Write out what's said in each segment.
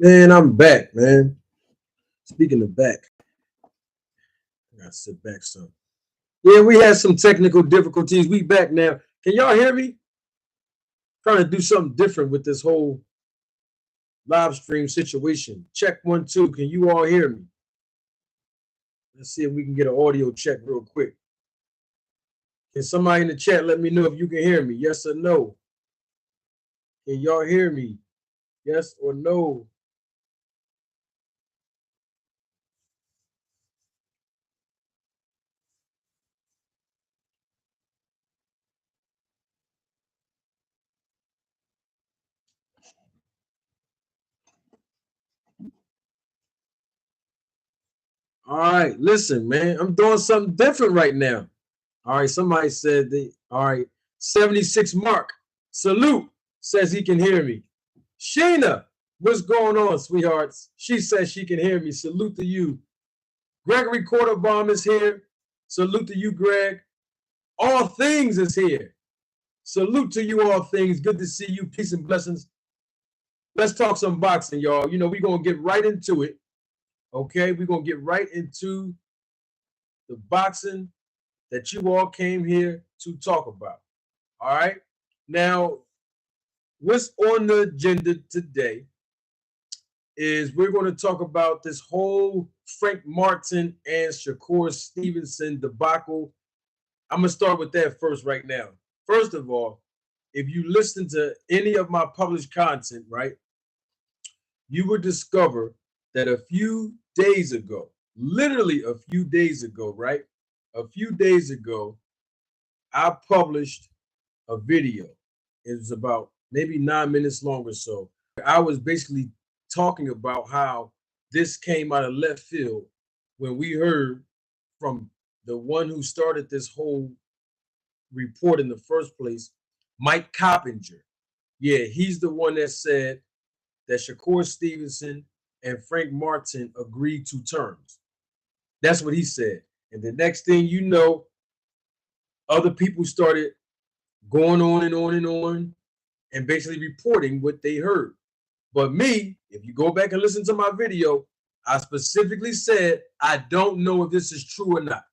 Man, I'm back, man. Speaking of back, I gotta sit back some. Yeah, we had some technical difficulties. We back now. Can y'all hear me? Trying to do something different with this whole live stream situation. Check 1 2. Can you all hear me? Let's see if we can get an audio check real quick. Can somebody in the chat let me know if you can hear me? Yes or no? Can y'all hear me? Yes or no? All right, listen, man. I'm doing something different right now. All right, somebody said all right, 76 Mark. Salute says he can hear me. Sheena, what's going on, sweethearts? She says she can hear me. Salute to you. Gregory Quarterbomb is here. Salute to you, Greg. All Things is here. Salute to you, All Things. Good to see you. Peace and blessings. Let's talk some boxing, y'all. You know, we're going to get right into it. Okay, we're going to get right into the boxing that you all came here to talk about. All right. Now, what's on the agenda today is we're going to talk about this whole Frank Martin and Shakur Stevenson debacle. I'm going to start with that first right now. First of all, if you listen to any of my published content, right, you would discover that a few days ago, literally a few days ago, right, a few days ago, I published a video. It was about maybe 9 minutes long or so. I was basically talking about how this came out of left field when we heard from the one who started this whole report in the first place, Mike Coppinger. Yeah, he's the one that said that Shakur Stevenson and Frank Martin agreed to terms. That's what he said. And the next thing you know, other people started going on and on and on and basically reporting what they heard. But me, if you go back and listen to my video, I specifically said, I don't know if this is true or not.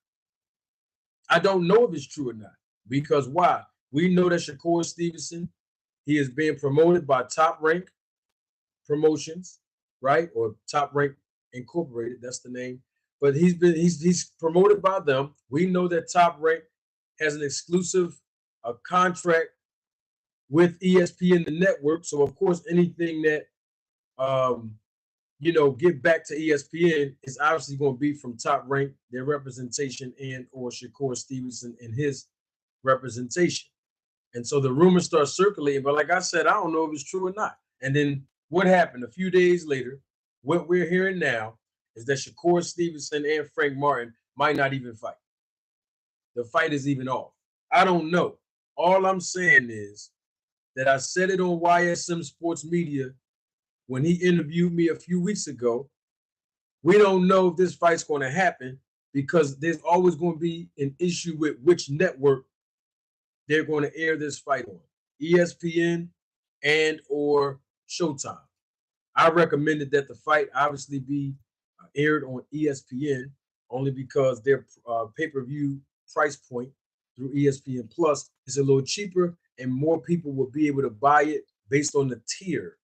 I don't know if it's true or not. Because why? We know that Shakur Stevenson, he is being promoted by Top Rank Promotions, right? Or Top Rank Incorporated, that's the name. But he's promoted by them. We know that Top Rank has an exclusive contract with ESPN, the network. So of course, anything that give back to ESPN is obviously going to be from Top Rank, their representation, and or Shakur Stevenson and his representation. And so the rumors start circulating. But like I said, I don't know if it's true or not. And then what happened a few days later, what we're hearing now is that Shakur Stevenson and Frank Martin might not even fight. The fight is even off. I don't know. All I'm saying is that I said it on YSM Sports Media when he interviewed me a few weeks ago. We don't know if this fight's going to happen because there's always going to be an issue with which network they're going to air this fight on, ESPN and or Showtime. I recommended that the fight obviously be aired on ESPN only because their pay-per-view price point through ESPN Plus is a little cheaper and more people will be able to buy it based on the tier.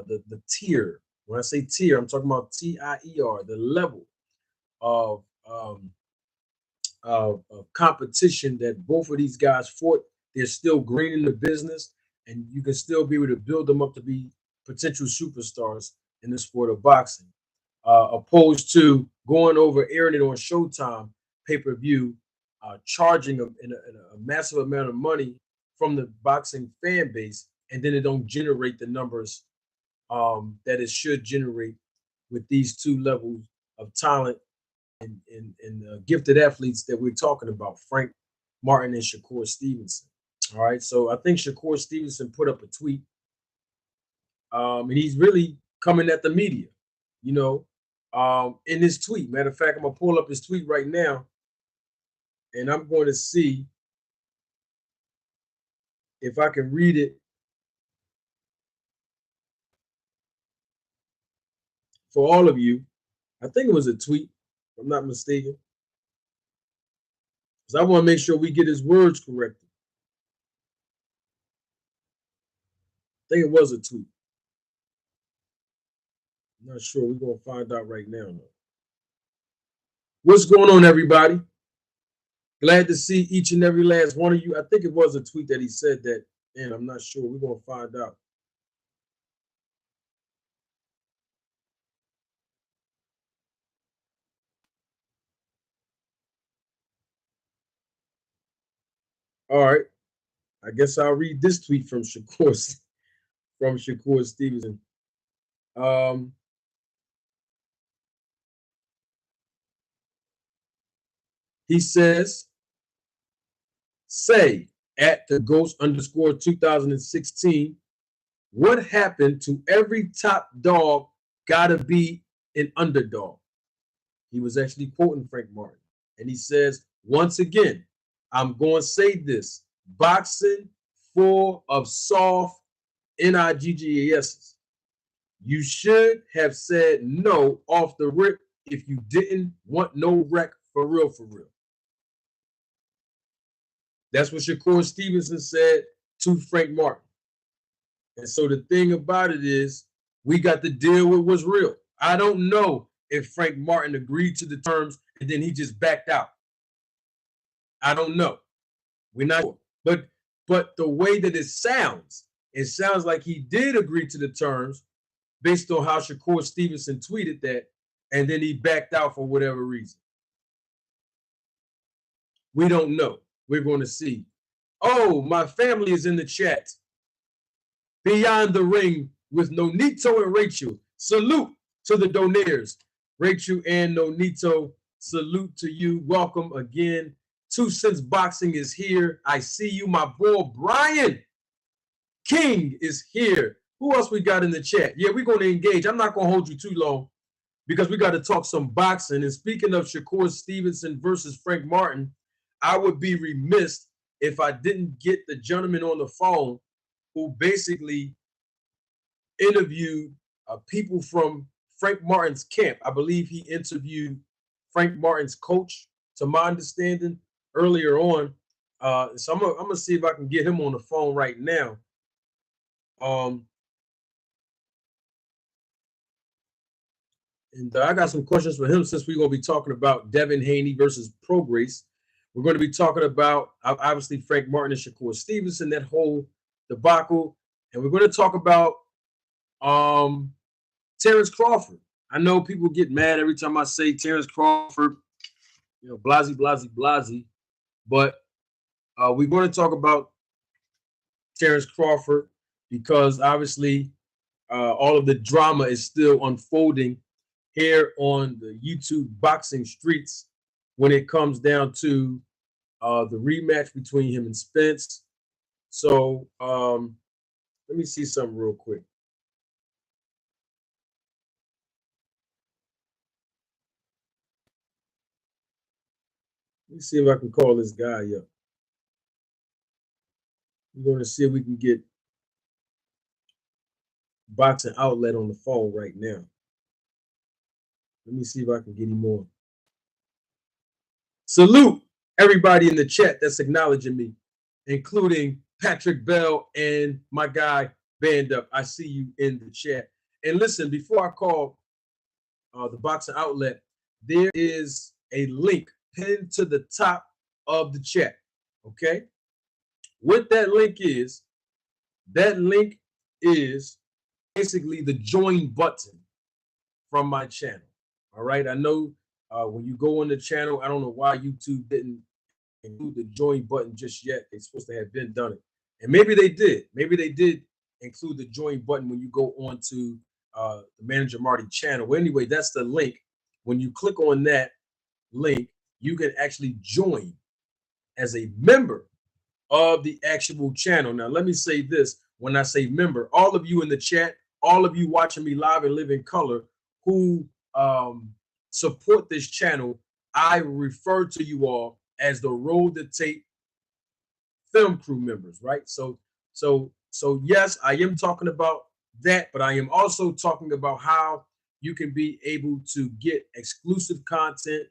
The tier. When I say tier, I'm talking about TIER, the level of competition that both of these guys fought. They're still green in the business, and you can still be able to build them up to be potential superstars in the sport of boxing, opposed to going over airing it on Showtime pay-per-view, charging a massive amount of money from the boxing fan base, and then it don't generate the numbers that it should generate with these two levels of talent and gifted athletes that we're talking about, Frank Martin and Shakur Stevenson. All right, so I think Shakur Stevenson put up a tweet, and he's really coming at the media, in his tweet. Matter of fact, I'm gonna pull up his tweet right now, and I'm going to see if I can read it. for all of you. I think it was a tweet, if I'm not mistaken. Because I want to make sure we get his words corrected. I think it was a tweet. I'm not sure. We're going to find out right now, though. What's going on, everybody? Glad to see each and every last one of you. I think it was a tweet that he said that, and I'm not sure. We're going to find out. All right. I guess I'll read this tweet from Shakur Stevenson. He says, say at the ghost underscore 2016, what happened to every top dog gotta be an underdog? He was actually quoting Frank Martin. And he says, once again, I'm going to say this, boxing full of soft NIGGASs. You should have said no off the rip if you didn't want no wreck for real, for real. That's what Shakur Stevenson said to Frank Martin. And so the thing about it is, we got to deal with what's real. I don't know if Frank Martin agreed to the terms and then he just backed out. I don't know. We're not sure. But the way that it sounds like he did agree to the terms based on how Shakur Stevenson tweeted that, and then he backed out for whatever reason. We don't know. We're going to see. Oh, my family is in the chat. Beyond the Ring with Nonito and Rachel. Salute to the donators. Rachel and Nonito, salute to you. Welcome again. 2 Cents Boxing is here. I see you. My boy Brian King is here. Who else we got in the chat? Yeah, we're going to engage. I'm not going to hold you too long because we got to talk some boxing. And speaking of Shakur Stevenson versus Frank Martin, I would be remiss if I didn't get the gentleman on the phone who basically interviewed people from Frank Martin's camp. I believe he interviewed Frank Martin's coach, to my understanding, earlier on. So I'm gonna see if I can get him on the phone right now. And I got some questions for him since we're going to be talking about Devin Haney versus Prograis. We're going to be talking about, obviously, Frank Martin and Shakur Stevenson, that whole debacle. And we're going to talk about Terrence Crawford. I know people get mad every time I say Terrence Crawford, blasey, blasey, blasey. But we're going to talk about Terrence Crawford because, obviously, all of the drama is still unfolding here on the YouTube boxing streets when it comes down to the rematch between him and Spence. So let me see something real quick. Let me see if I can call this guy up. We're going to see if we can get Boxing Outlet on the phone right now. Let me see if I can get him on. Salute everybody in the chat that's acknowledging me, including Patrick Bell and my guy Band Up. I see you in the chat. And listen, before I call the Boxing Outlet, there is a link pinned to the top of the chat. Okay? What that link is basically the join button from my channel. All right. I know when you go on the channel, I don't know why YouTube didn't include the join button just yet. They're supposed to have been done it. And maybe they did. Maybe they did include the join button when you go on to the Manager Marty channel. Well, anyway, that's the link. When you click on that link, you can actually join as a member of the actual channel. Now, let me say this. When I say member, all of you in the chat, all of you watching me live and live in color who support this channel, I refer to you all as the Roll the Tape film crew members, right? So yes, I am talking about that, but I am also talking about how you can be able to get exclusive content,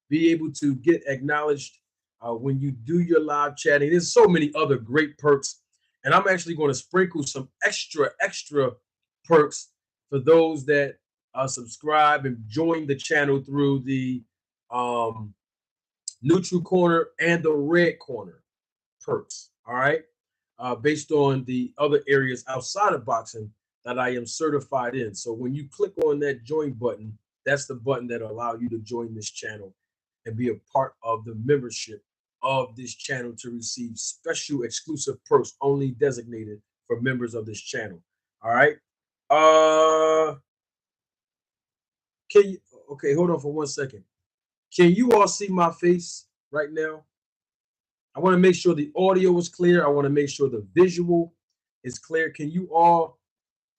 be able to get acknowledged when you do your live chatting. There's so many other great perks. And I'm actually going to sprinkle some extra perks for those that subscribe and join the channel through the neutral corner and the red corner perks. All right. Based on the other areas outside of boxing that I am certified in. So when you click on that join button, that's the button that will allow you to join this channel and be a part of the membership of this channel to receive special exclusive perks only designated for members of this channel. All right. Can you, okay, hold on for 1 second. Can you all see my face right now? I want to make sure the audio is clear. I want to make sure the visual is clear. Can you all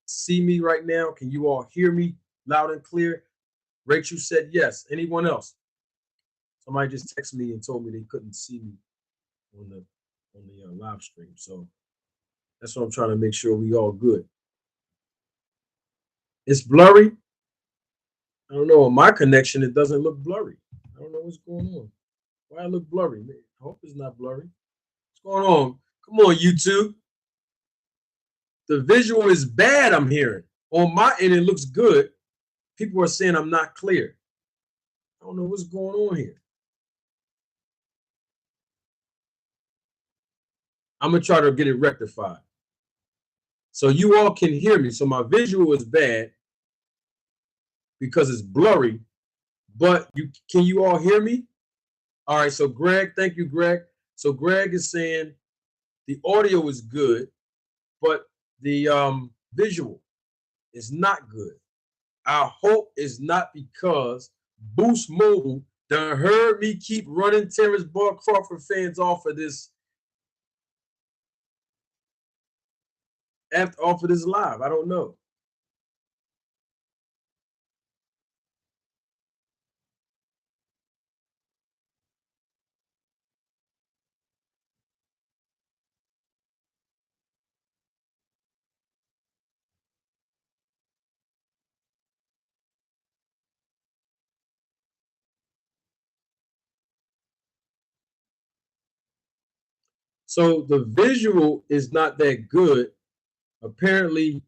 see me right now? Can you all hear me loud and clear? Rachel said yes. Anyone else? Somebody just texted me and told me they couldn't see me on the live stream. So that's what I'm trying to make sure we all good. It's blurry. I don't know. On my connection, it doesn't look blurry. I don't know what's going on. Why it look blurry? Man, I hope it's not blurry. What's going on? Come on, YouTube. The visual is bad, I'm hearing. On my end, it looks good. People are saying I'm not clear. I don't know what's going on here. I'm going to try to get it rectified. So you all can hear me. So my visual is bad because it's blurry. But can you all hear me? All right, so Greg, thank you, Greg. So Greg is saying the audio is good, but the visual is not good. I hope it's not because Boost Mobile done heard me keep running Terrence Bud Crawford fans off of this live. I don't know. So the visual is not that good. Apparently,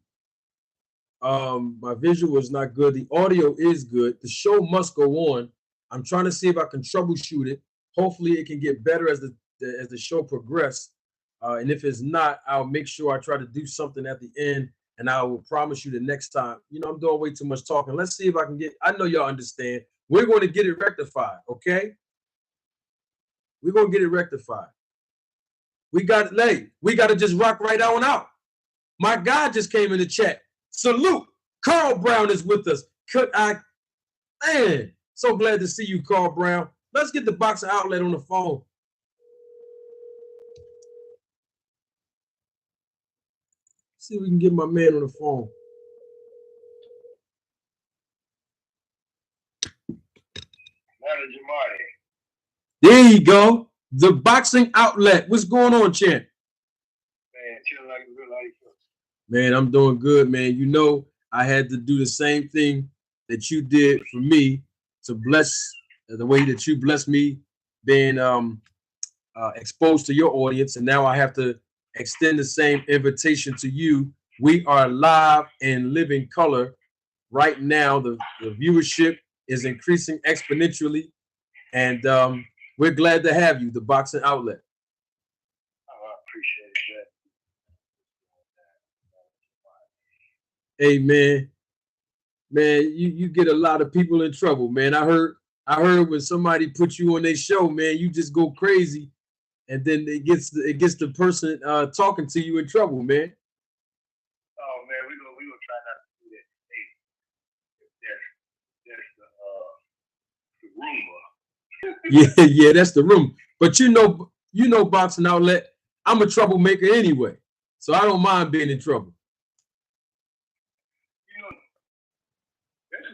my visual is not good. The audio is good. The show must go on. I'm trying to see if I can troubleshoot it. Hopefully, it can get better as the show progresses. And if it's not, I'll make sure I try to do something at the end. And I will promise you the next time. You know, I'm doing way too much talking. Let's see if I can get. I know y'all understand. We're going to get it rectified. Okay. We're going to get it rectified. We got to just rock right on out. My guy just came in the chat. Salute. Carl Brown is with us. Man, so glad to see you, Carl Brown. Let's get the Boxing Outlet on the phone. See if we can get my man on the phone. There you go. The Boxing Outlet. What's going on, champ? Man, I'm doing good, man. You know, I had to do the same thing that you did for me to bless the way that you blessed me, being exposed to your audience. And now I have to extend the same invitation to you. We are live in living color right now. The viewership is increasing exponentially. And we're glad to have you, the Boxing Outlet. Oh, I appreciate that. Hey man, you get a lot of people in trouble, man. I heard when somebody put you on their show, man, you just go crazy, and then it gets the person talking to you in trouble, man. Oh man, we gonna try not to do that. Hey, that's the rumor. Yeah, that's the rumor. But you know, Boxing Outlet, I'm a troublemaker anyway, so I don't mind being in trouble.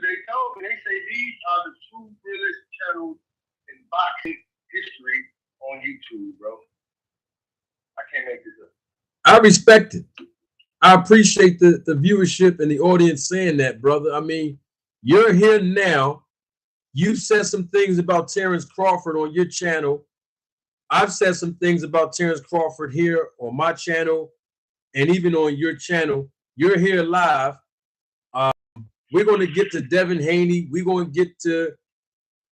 They told me, they say these are the two realest channels in boxing history on YouTube, bro. I can't make this up. I respect it. I appreciate the viewership and the audience saying that, brother. I mean, You're here now. You said some things about Terrence Crawford on your channel. I've said some things about Terrence Crawford here on my channel and even on your channel. You're here live. We're going to get to Devin Haney. We're going to get to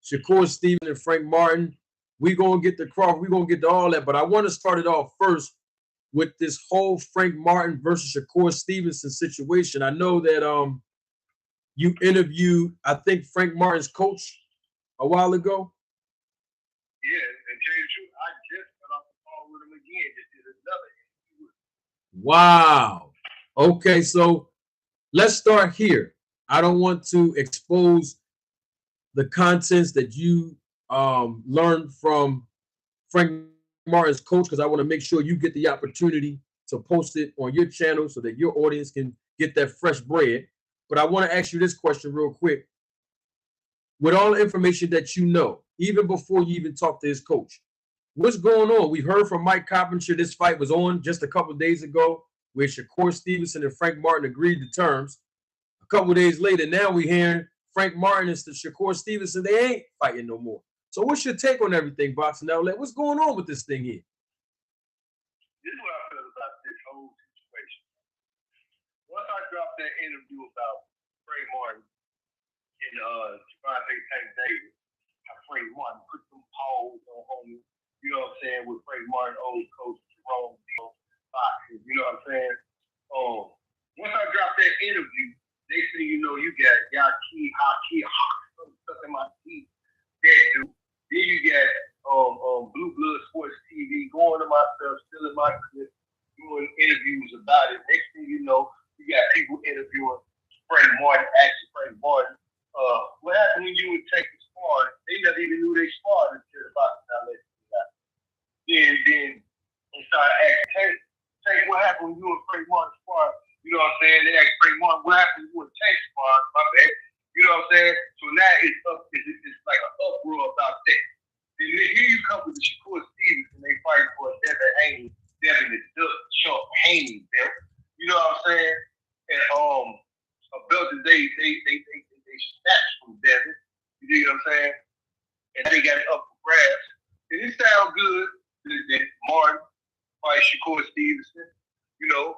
Shakur Stevenson and Frank Martin. We're going to get to Crawford. We're going to get to all that. But I want to start it off first with this whole Frank Martin versus Shakur Stevenson situation. I know that you interviewed, I think, Frank Martin's coach a while ago. Yeah, and tell you the truth, I just got off the phone with him again. Just did another interview. Wow. Okay, so let's start here. I don't want to expose the contents that you learned from Frank Martin's coach, because I want to make sure you get the opportunity to post it on your channel so that your audience can get that fresh bread. But I want to ask you this question real quick. With all the information that you know, even before you even talk to his coach, what's going on? We heard from Mike Coppinger this fight was on just a couple of days ago, where Shakur Stevenson and Frank Martin agreed to terms. A couple of days later, now we're hearing Frank Martin and Shakur Stevenson, they ain't fighting no more. So what's your take on everything, Boxing Outlet? What's going on with this thing here? This is what I feel about this whole situation. Once I dropped that interview about Frank Martin and Javante Tank Davis, Frank Martin put some paws on me, you know what I'm saying, with Frank Martin, old coach Jerome boxing, you know what I'm saying? Once I dropped that interview, next thing you know, you got Yaki, Haki, stuff in my teeth. That dude. Then you got Blue Blood Sports TV going to myself, stealing my clip, doing interviews about it. Next thing you know, you got people interviewing Frank Martin, asking Frank Martin, what happened when you would take the sparring? They never even knew they sparred until the boxing outlet. Then they started asking, Tank, what happened when you and Frank Martin sparred? You know what I'm saying? They asked Frank Martin, what happened when you and Tank sparred? My bad. You know what I'm saying? So now it's like an uproar about that. Then here you come with the Shakur Stevenson, they fight for Devin Haney, Devin the Duck Chump Haney belt. You know what I'm saying? And a belt that they snatched from Devin. You know what I'm saying? And they got it up for grabs. And it sounds good that Martin fight Shakur Stevenson. You know,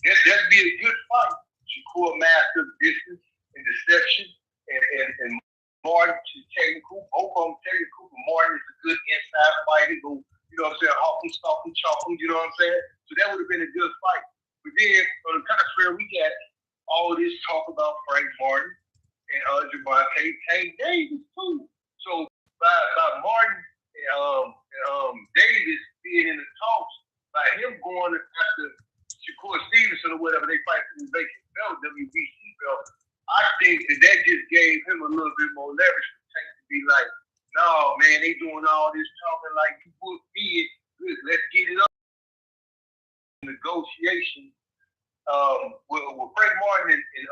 that'd be a good fight. Shakur master distance and deception, and Martin is technical. Both of them technical, but Martin is a good inside fighter. Go, you know what I'm saying? Hawking, stalking, chalking, you know what I'm saying? So that would have been a good fight. But then, on the contrary, we got all this talk about Frank Martin and Javante Tank Davis too. So by Martin and Davis being in the talks, by him going after Shakur Stevenson or whatever, they fight for the vacant belt, WBC belt. I think that just gave him a little bit more leverage for Tank to be like, no, man, they doing all this talking like you would be it. Let's get it up. Negotiation with Frank Martin and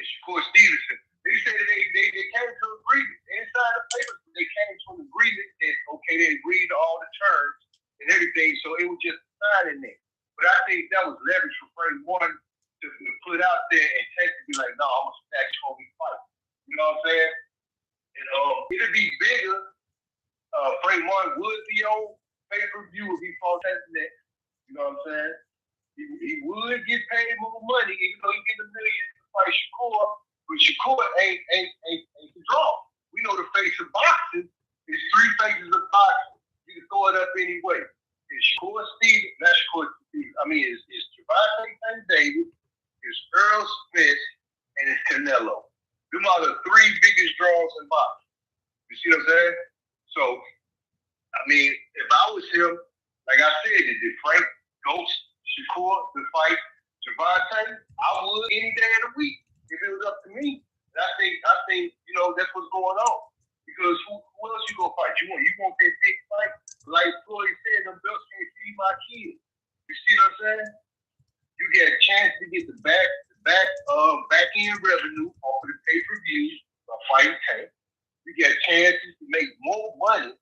Shakur Stevenson. They said that they came to an agreement. They didn't sign the papers, but they came to an agreement that, okay, they agreed to all the terms and everything, so it was just signing there. But I think that was leverage for Frank Martin to put out there and Tank to be like, no, I'm gonna snatch Kobe fight. You know what I'm saying? And it'd be bigger. Frank Martin would be on pay-per-view if he fought Tank next. You know what I'm saying? He would get paid more money, even though he get $1 million to fight Shakur. But Shakur ain't the draw. We know the face of boxing is 3 faces of boxing. You can throw it up anyway. It's Shakur Stevens, not Shakur Stevens. I mean, it's Javante Tank Davis, it's Earl Smith, and it's Canelo. Them are the 3 biggest draws in boxing. You see what I'm saying? So, I mean, if I was him, like I said, did Frank Ghost Shakur to fight Javante? I would any day of the week if it was up to me. And I think you know that's what's going on. Because who else you gonna fight? You want that big fight? Like Floyd said, them belts can't feed my kids. You see what I'm saying? You get a chance to get the back end revenue off of the pay-per-view by fighting Tank. You get chances to make more money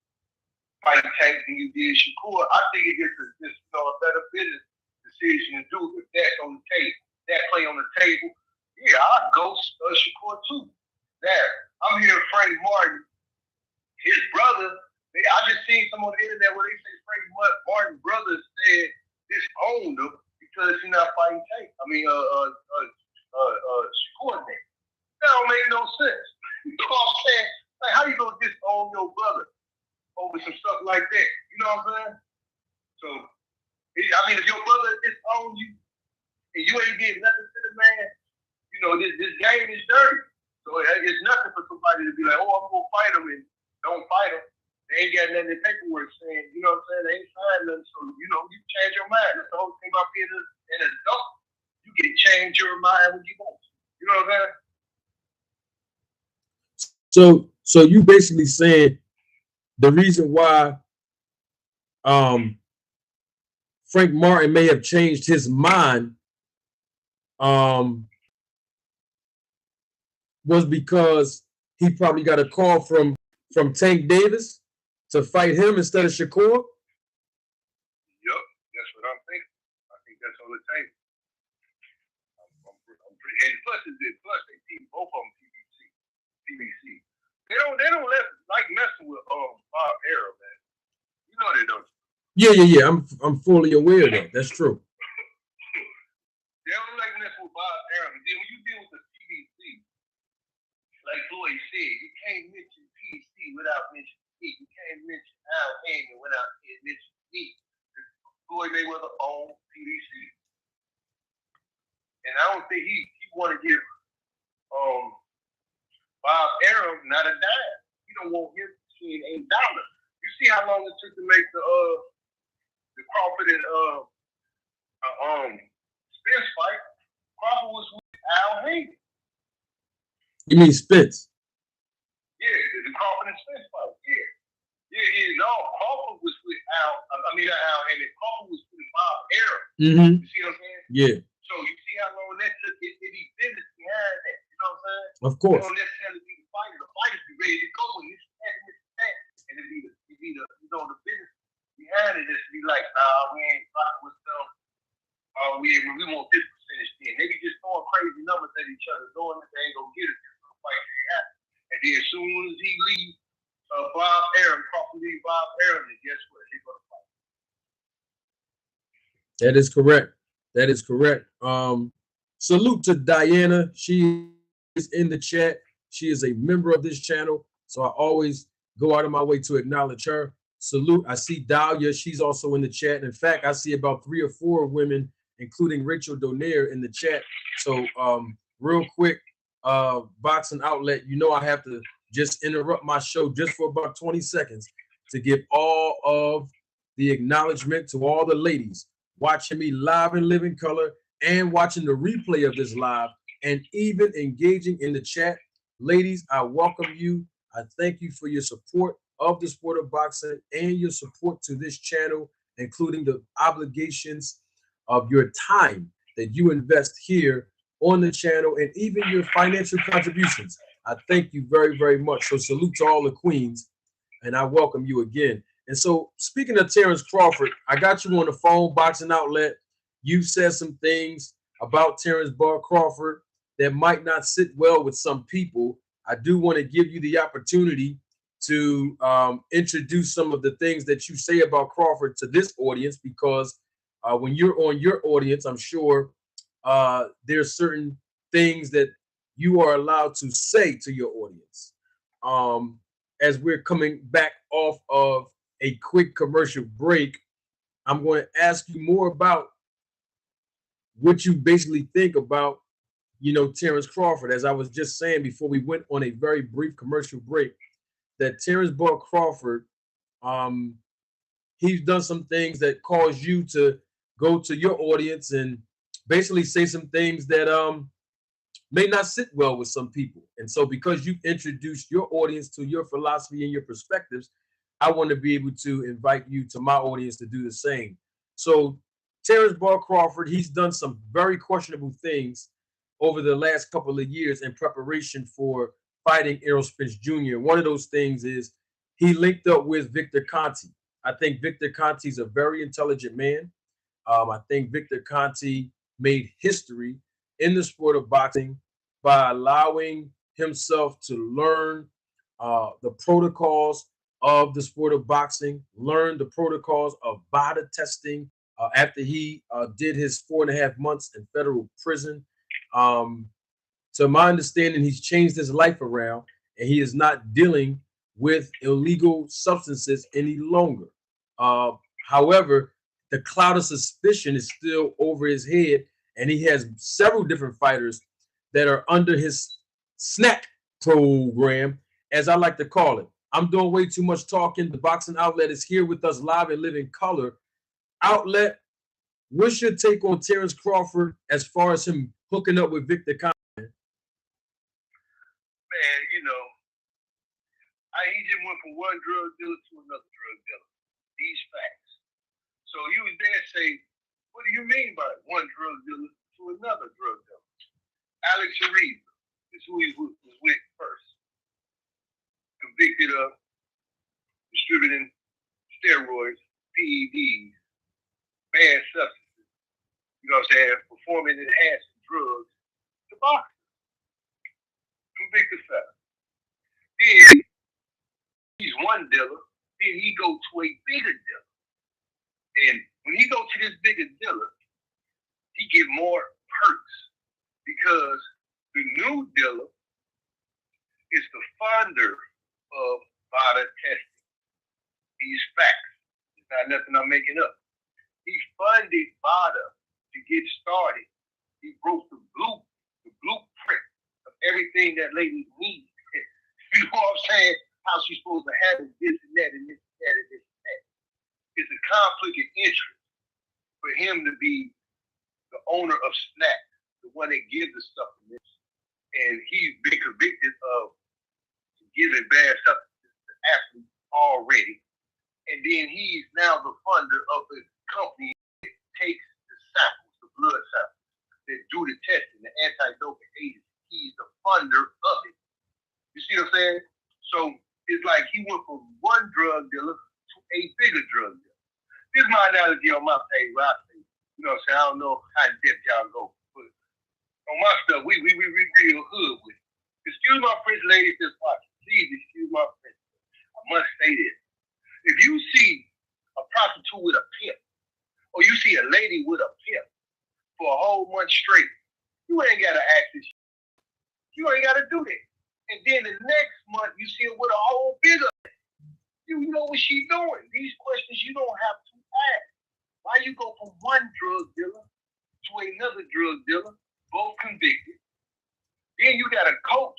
fighting Tank than you did Shakur. I think it gets a better business decision to do if that's on the table. That play on the table, yeah, I'll Ghost Shakur too. Now, I'm hearing Frank Martin, his brother. I just seen some on the internet where they say Frank Martin's brother said disowned him because he's not fighting Tank. Shakur name. That don't make no sense. You know what I'm saying? Like, how you gonna disown your brother over some stuff like that? You know what I'm saying? So, I mean, if your brother disowned you and you ain't did nothing to the man, you know, this game is dirty. So it's nothing for somebody to be like, oh, I'm gonna fight him and don't fight him. They ain't got nothing in paperwork saying, you know what I'm saying? They ain't signed nothing. So, you know, you change your mind. That's the whole thing about being an adult. You can change your mind when you want to. You know what I'm saying? So you basically saying the reason why Frank Martin may have changed his mind was because he probably got a call from Tank Davis to fight him instead of Shakur? Yep, that's what I'm thinking. I think that's on the table. I'm pretty, and plus they team both of them PBC. They don't like messing with Bob Arum, man. You know they don't. Yeah. I'm fully aware of that. That's true. They don't like messing with Bob Arum. And then when you deal with the PBC, like Floyd said, you can't mention PC without mentioning me. You can't mention Al Haney without mentioning me. Floyd Mayweather owned PBC. And I don't think he want to give Bob Arum not a dime. You don't want him seeing $8. You see how long it took to make the Crawford and Spence fight? Crawford was with Al Haney. You mean Spence? Yeah, the Crawford and Spence fight. Yeah. No, Crawford was with Al Haney. Crawford was with Bob Arum. Mm-hmm. You see what I'm saying? Yeah. So you see how long that took? It be business behind that. You know what I'm saying? Of course. It don't necessarily be the fighter. The fighters be ready to go when this and and it be the business behind it. Just be like, nah, we ain't fucking with them. We want this percentage then. They be just throwing crazy numbers at each other, knowing that they ain't gonna get it. And then as soon as he leaves Bob Arum, Crawford leaves Bob Arum, then guess what? They're gonna fight. That is correct. That is correct. Salute to Diana. She is in the chat. She is a member of this channel, so I always go out of my way to acknowledge her. Salute. I see Dahlia. She's also in the chat. In fact, I see about 3 or 4 women, including Rachel Donaire, in the chat. So real quick, Boxing Outlet, you know I have to just interrupt my show just for about 20 seconds to give all of the acknowledgement to all the ladies watching me live and live in color and watching the replay of this live and even engaging in the chat. Ladies, I welcome you. I thank you for your support of the sport of boxing and your support to this channel, including the obligations of your time that you invest here on the channel and even your financial contributions. I thank you very, very much. So salute to all the queens, and I welcome you again. And so speaking of Terrence Crawford, I got you on the phone, Boxing Outlet. You've said some things about Terrence Crawford that might not sit well with some people. I do want to give you the opportunity to introduce some of the things that you say about Crawford to this audience, because when you're on your audience, I'm sure there's certain things that you are allowed to say to your audience. As we're coming back off of a quick commercial break, I'm going to ask you more about what you basically think about, you know, Terrence Crawford. As I was just saying before we went on a very brief commercial break, that Terrence Crawford, he's done some things that cause you to go to your audience and basically say some things that may not sit well with some people. And so because you've introduced your audience to your philosophy and your perspectives, I want to be able to invite you to my audience to do the same. So Terrence Crawford, he's done some very questionable things over the last couple of years in preparation for fighting Errol Spence Jr. One of those things is he linked up with Victor Conte. I think Victor Conte is a very intelligent man. I think Victor Conte made history in the sport of boxing by allowing himself to learn the protocols of the sport of boxing, learn the protocols of body testing after he did his 4.5 months in federal prison. Um, to my understanding, he's changed his life around and he is not dealing with illegal substances any longer. Uh, However, the cloud of suspicion is still over his head, and he has several different fighters that are under his snack program, as I like to call it. I'm doing way too much talking. The Boxing Outlet is here with us live and live in color. Outlet, what's your take on Terrence Crawford as far as him hooking up with Victor Conte? Man, he just went from one drug dealer to another drug dealer. These facts. So you was there say, what do you mean by one drug dealer to another drug dealer? Alex Ariza is who he was with first. Convicted of distributing steroids, PEDs, banned substances, performing enhancing drugs to boxers. Convicted felon. Then he's one dealer, then he go to a bigger dealer. And when he go to this bigger dealer, he get more perks because the new dealer is the funder of VADA testing. These facts. It's not nothing I'm making up. He funded VADA to get started. He broke the blueprint of everything that lady needs. You know what I'm saying? How she's supposed to have this and that and this and that and this and that. It's a conflict of interest for him to be the owner of Snack, the one that gives the supplements, and he's been convicted of giving bad substances to athletes already. And then he's now the funder of the company that takes the samples, the blood samples, that do the testing, the anti-doping agents. He's the funder of it. You see what I'm saying? So it's like he went from one drug dealer to a bigger drug dealer. This is my analogy on my page where I say, I don't know how in depth y'all go, but on my stuff, we real hood with it. Excuse my French ladies that's watching. Please excuse my French. I must say this. If you see a prostitute with a pimp, or you see a lady with a pimp for a whole month straight, you ain't got to ask this. You ain't got to do that. And then the next month, you see her with a whole bigger. You know what she's doing. These questions you don't have to ask. Why you go from one drug dealer to another drug dealer, both convicted? Then you got a coach,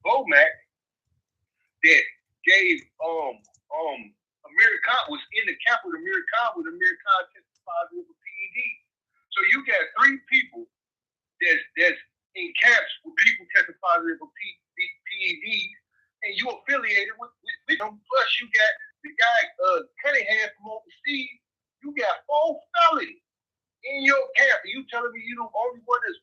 Bomac, that gave Amir Khan, was in the camp with Amir Khan tested positive for PED. So you got three people that's in camps with people testing positive for PEDs, and you affiliated with them. Plus, you got the guy Cunningham from overseas. You got 4 felonies in your camp, and you telling me you the only one that's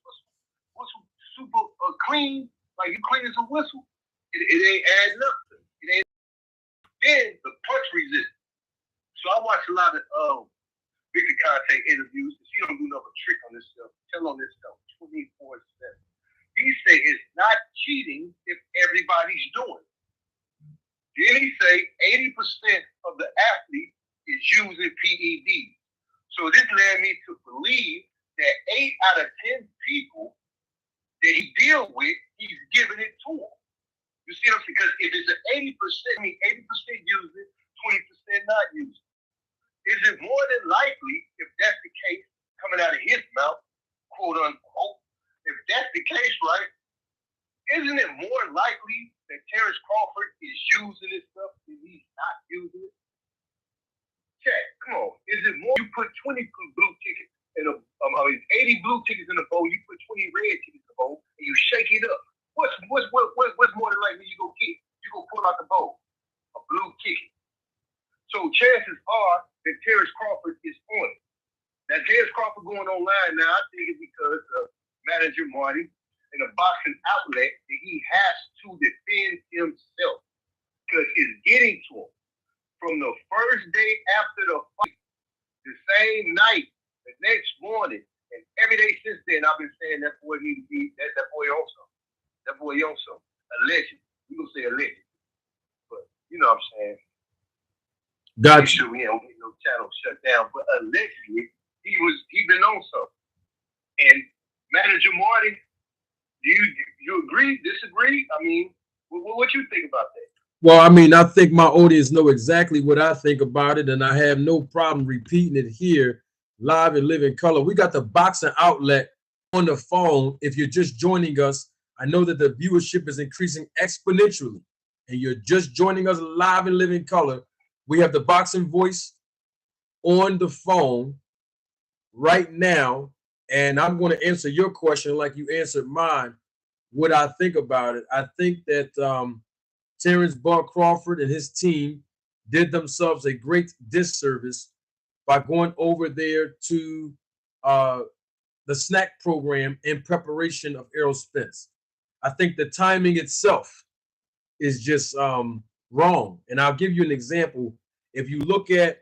whistle super clean, like you clean as a whistle? It ain't adding up. It ain't. Then the punch resistance. So I watch a lot of Victor Conte interviews. She don't do no trick on this stuff. Tell on this stuff 24/7. He say it's not cheating if everybody's doing it. Then he say 80% of the athlete is using PEDs. So this led me to believe that 8 out of 10 people that he deal with, he's giving it to them. You see what I'm saying? Because if it's an 80%, 80% use it, 20% not use it. Is it more than likely, if that's the case, coming out of his mouth, quote unquote, if that's the case, right, isn't it more likely that Terrence Crawford is using this stuff than he's not using it? Check, come on. Is it more? You put 20 blue tickets in 80 blue tickets in a bowl, you put 20 red tickets in a bowl, and you shake it up. What's more than likely you gonna get? You gonna pull out the bowl, a blue ticket. So chances are that Terrence Crawford is on it. Now Terrence Crawford going online now, I think it's because of manager Marty and a boxing outlet that he has to defend himself because it's getting to him from the first day after the fight, the same night, the next morning, and every day since then. I've been saying that boy need to be that boy also. boy Yoso, alleged. We gonna say alleged, but you know what I'm saying. Gotcha. Sure we don't get no channel shut down, but allegedly he been on something. And Manager Marty, do you agree, disagree? I mean, what you think about that? Well, I mean, I think my audience know exactly what I think about it, and I have no problem repeating it here, live and live in color. We got the boxing outlet on the phone. If you're just joining us, I know that the viewership is increasing exponentially, and you're just joining us live and live in color. We have the boxing voice on the phone right now, and I'm going to answer your question like you answered mine. What I think about it, I think that Terrence Bud Crawford and his team did themselves a great disservice by going over there to the snack program in preparation of Errol Spence. I think the timing itself is just wrong. And I'll give you an example. If you look at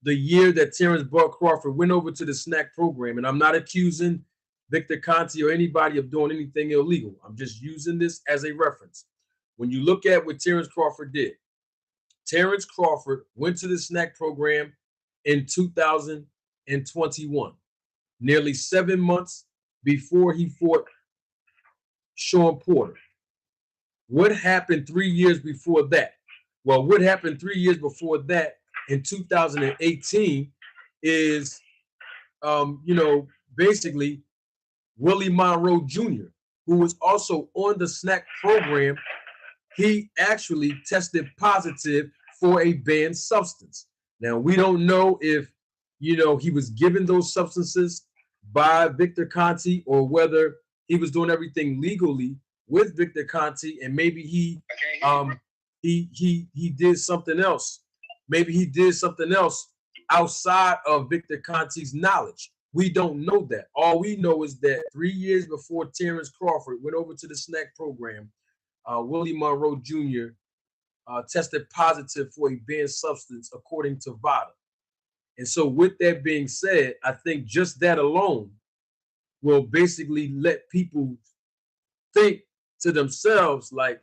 the year that Terrence Bud Crawford went over to the snack program, and I'm not accusing Victor Conte or anybody of doing anything illegal. I'm just using this as a reference. When you look at what Terrence Crawford did, Terrence Crawford went to the snack program in 2021, nearly 7 months before he fought Sean Porter. What happened 3 years before that? Well, what happened 3 years before that in 2018 is, basically Willie Monroe Jr., who was also on the snack program. He actually tested positive for a banned substance. Now, we don't know if, he was given those substances by Victor Conte or whether he was doing everything legally with Victor Conte, and maybe he did something else. Maybe he did something else outside of Victor Conte's knowledge. We don't know that. All we know is that 3 years before Terrence Crawford went over to the snack program, Willie Monroe Jr. Tested positive for a banned substance, according to VADA. And so with that being said, I think just that alone will basically let people think to themselves like,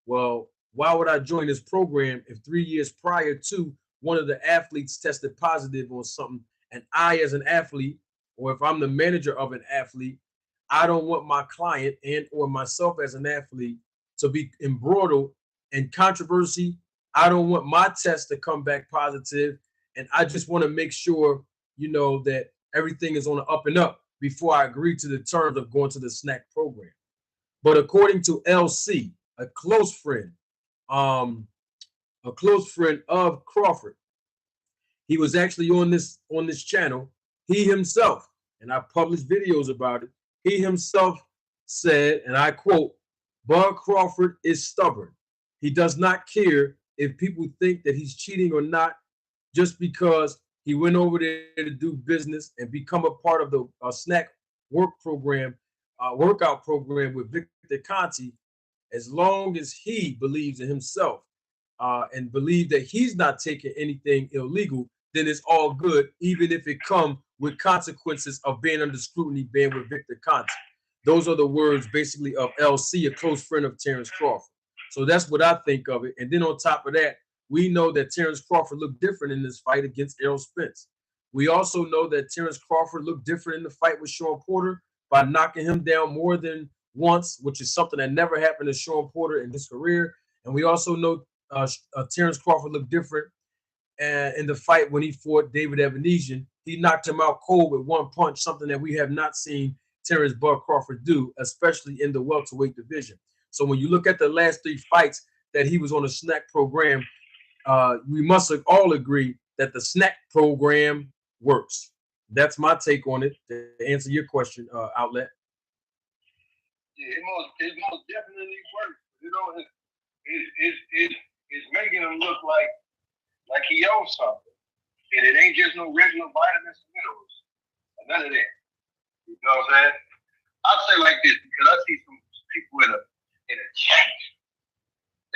well, why would I join this program if 3 years prior to one of the athletes tested positive on something, and I as an athlete, or if I'm the manager of an athlete, I don't want my client and or myself as an athlete to be embroiled in controversy. I don't want my test to come back positive, and I just want to make sure, that everything is on the up and up before I agree to the terms of going to the snack program. But according to LC, a close friend of Crawford, he was actually on this channel. He himself, and I published videos about it, he himself said, and I quote, "Bud Crawford is stubborn. He does not care if people think that he's cheating or not, just because he went over there to do business and become a part of the snack workout program with Victor Conte. As long as he believes in himself and believe that he's not taking anything illegal, then it's all good, even if it comes with consequences of being under scrutiny, being with Victor Conte." Those are the words basically of LC, a close friend of Terrence Crawford. So that's what I think of it. And then on top of that, we know that Terrence Crawford looked different in this fight against Errol Spence. We also know that Terrence Crawford looked different in the fight with Sean Porter by knocking him down more than once, which is something that never happened to Sean Porter in his career. And we also know Terrence Crawford looked different in the fight when he fought David Evanesian. He knocked him out cold with one punch, something that we have not seen Terrence Bud Crawford do, especially in the welterweight division. So when you look at the last 3 fights that he was on the snack program, we must all agree that the snack program works. That's my take on it, to answer your question, Outlet. Yeah, it most definitely works. It's making him look like he owns something. And it ain't just no regular vitamins and minerals. None of that. You know what I'm saying? I'll say like this because I see some people in a chat.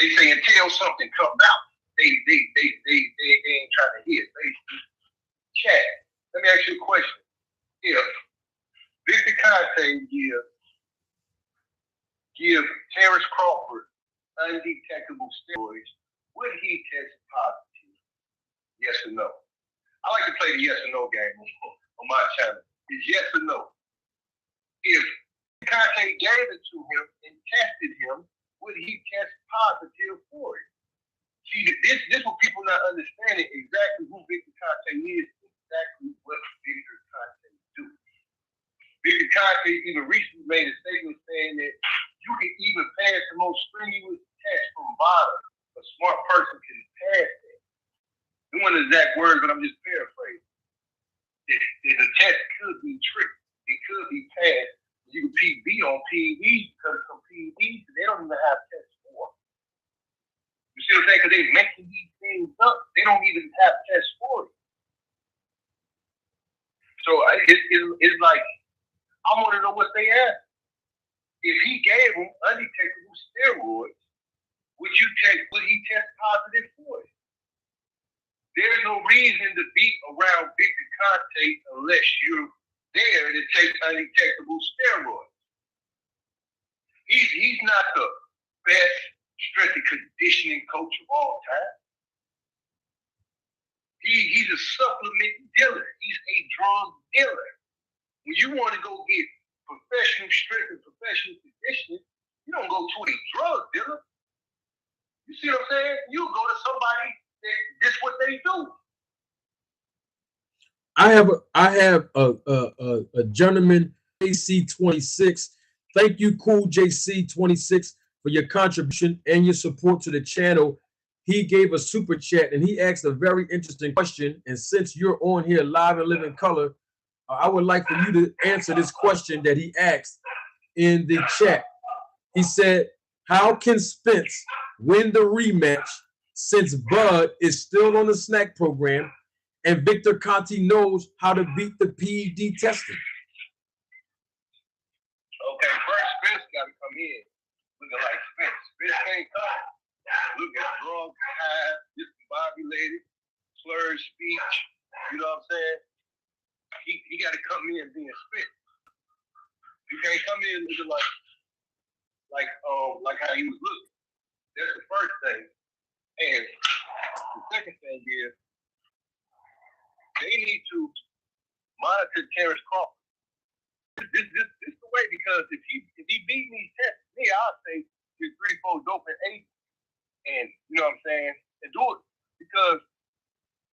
They say until something comes out, they ain't trying to hear. They chat. Let me ask you a question. If Victor Conte gives give Terrence Crawford undetectable steroids, would he test positive? Yes or no? I like to play the yes or no game on my channel. It's yes or no. If Conte gave it to him and tested him, would he test positive for it? See, this what people not understanding exactly who Victor Conte is, exactly what Victor Conte do. Victor Conte even recently made a statement saying that you can even pass the most strenuous test from bottom. A smart person can pass that. Doing the exact words, but I'm just paraphrasing. The test could be tricked. It could be passed. You can PB on PED because some PEDs they don't even have tests for. You see what I'm saying? Because they're making these things up. They don't even have tests for it. So it's like, I want to know what they asked. If he gave them undetectable steroids, would he test positive for it? There's no reason to be around Victor Conte unless you're there to take undetectable steroids. He's not the best strength and conditioning coach of all time. He's a supplement dealer. He's a drug dealer. When you want to go get professional strength and professional conditioning, you don't go to a drug dealer. You see what I'm saying? You go to somebody that's what they do. I have a gentleman, JC26. Thank you, cool JC26, for your contribution and your support to the channel. He gave a super chat and he asked a very interesting question. And since you're on here live and living color, I would like for you to answer this question that he asked in the chat. He said, how can Spence win the rematch since Bud is still on the snack program and Victor Conte knows how to beat the PED testing? Okay, first Spence got to come in looking like Spence. Spence can't come. Look at drunk, high, discombobulated, slurred speech. You know what I'm saying? He got to come in being Spence. He can't come in looking like how he was looking. That's the first thing. And the second thing is they need to monitor Terrence Crawford. This is the way, because if he beat these tests, I'll say he's 3-4 dope and 8. And you know what I'm saying? And do it. Because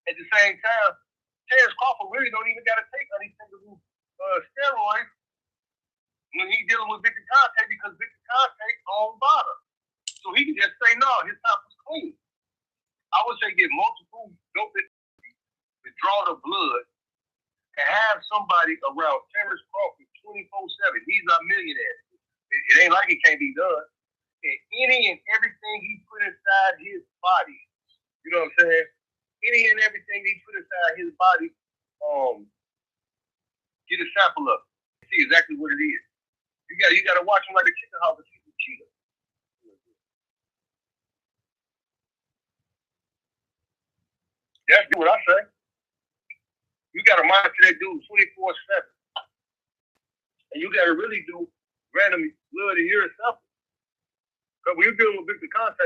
at the same time, Terrence Crawford really don't even got to take undetectable steroids when he's dealing with Victor Conte, because Victor Conte on bottom. So he can just say, no, his top was clean. I would say get multiple dope to draw the blood and have somebody around Terrence Crawford 24/7. He's a millionaire. It ain't like it can't be done. And any and everything he put inside his body, you know what I'm saying? Any and everything he put inside his body, get a sample of it. See exactly what it is. You got to watch him like a chicken hawk to see the cheetah. That's what I say. You got to monitor that dude 24/7. And you got to really do random blood and urine samples. Because when you're dealing with Victor Conte,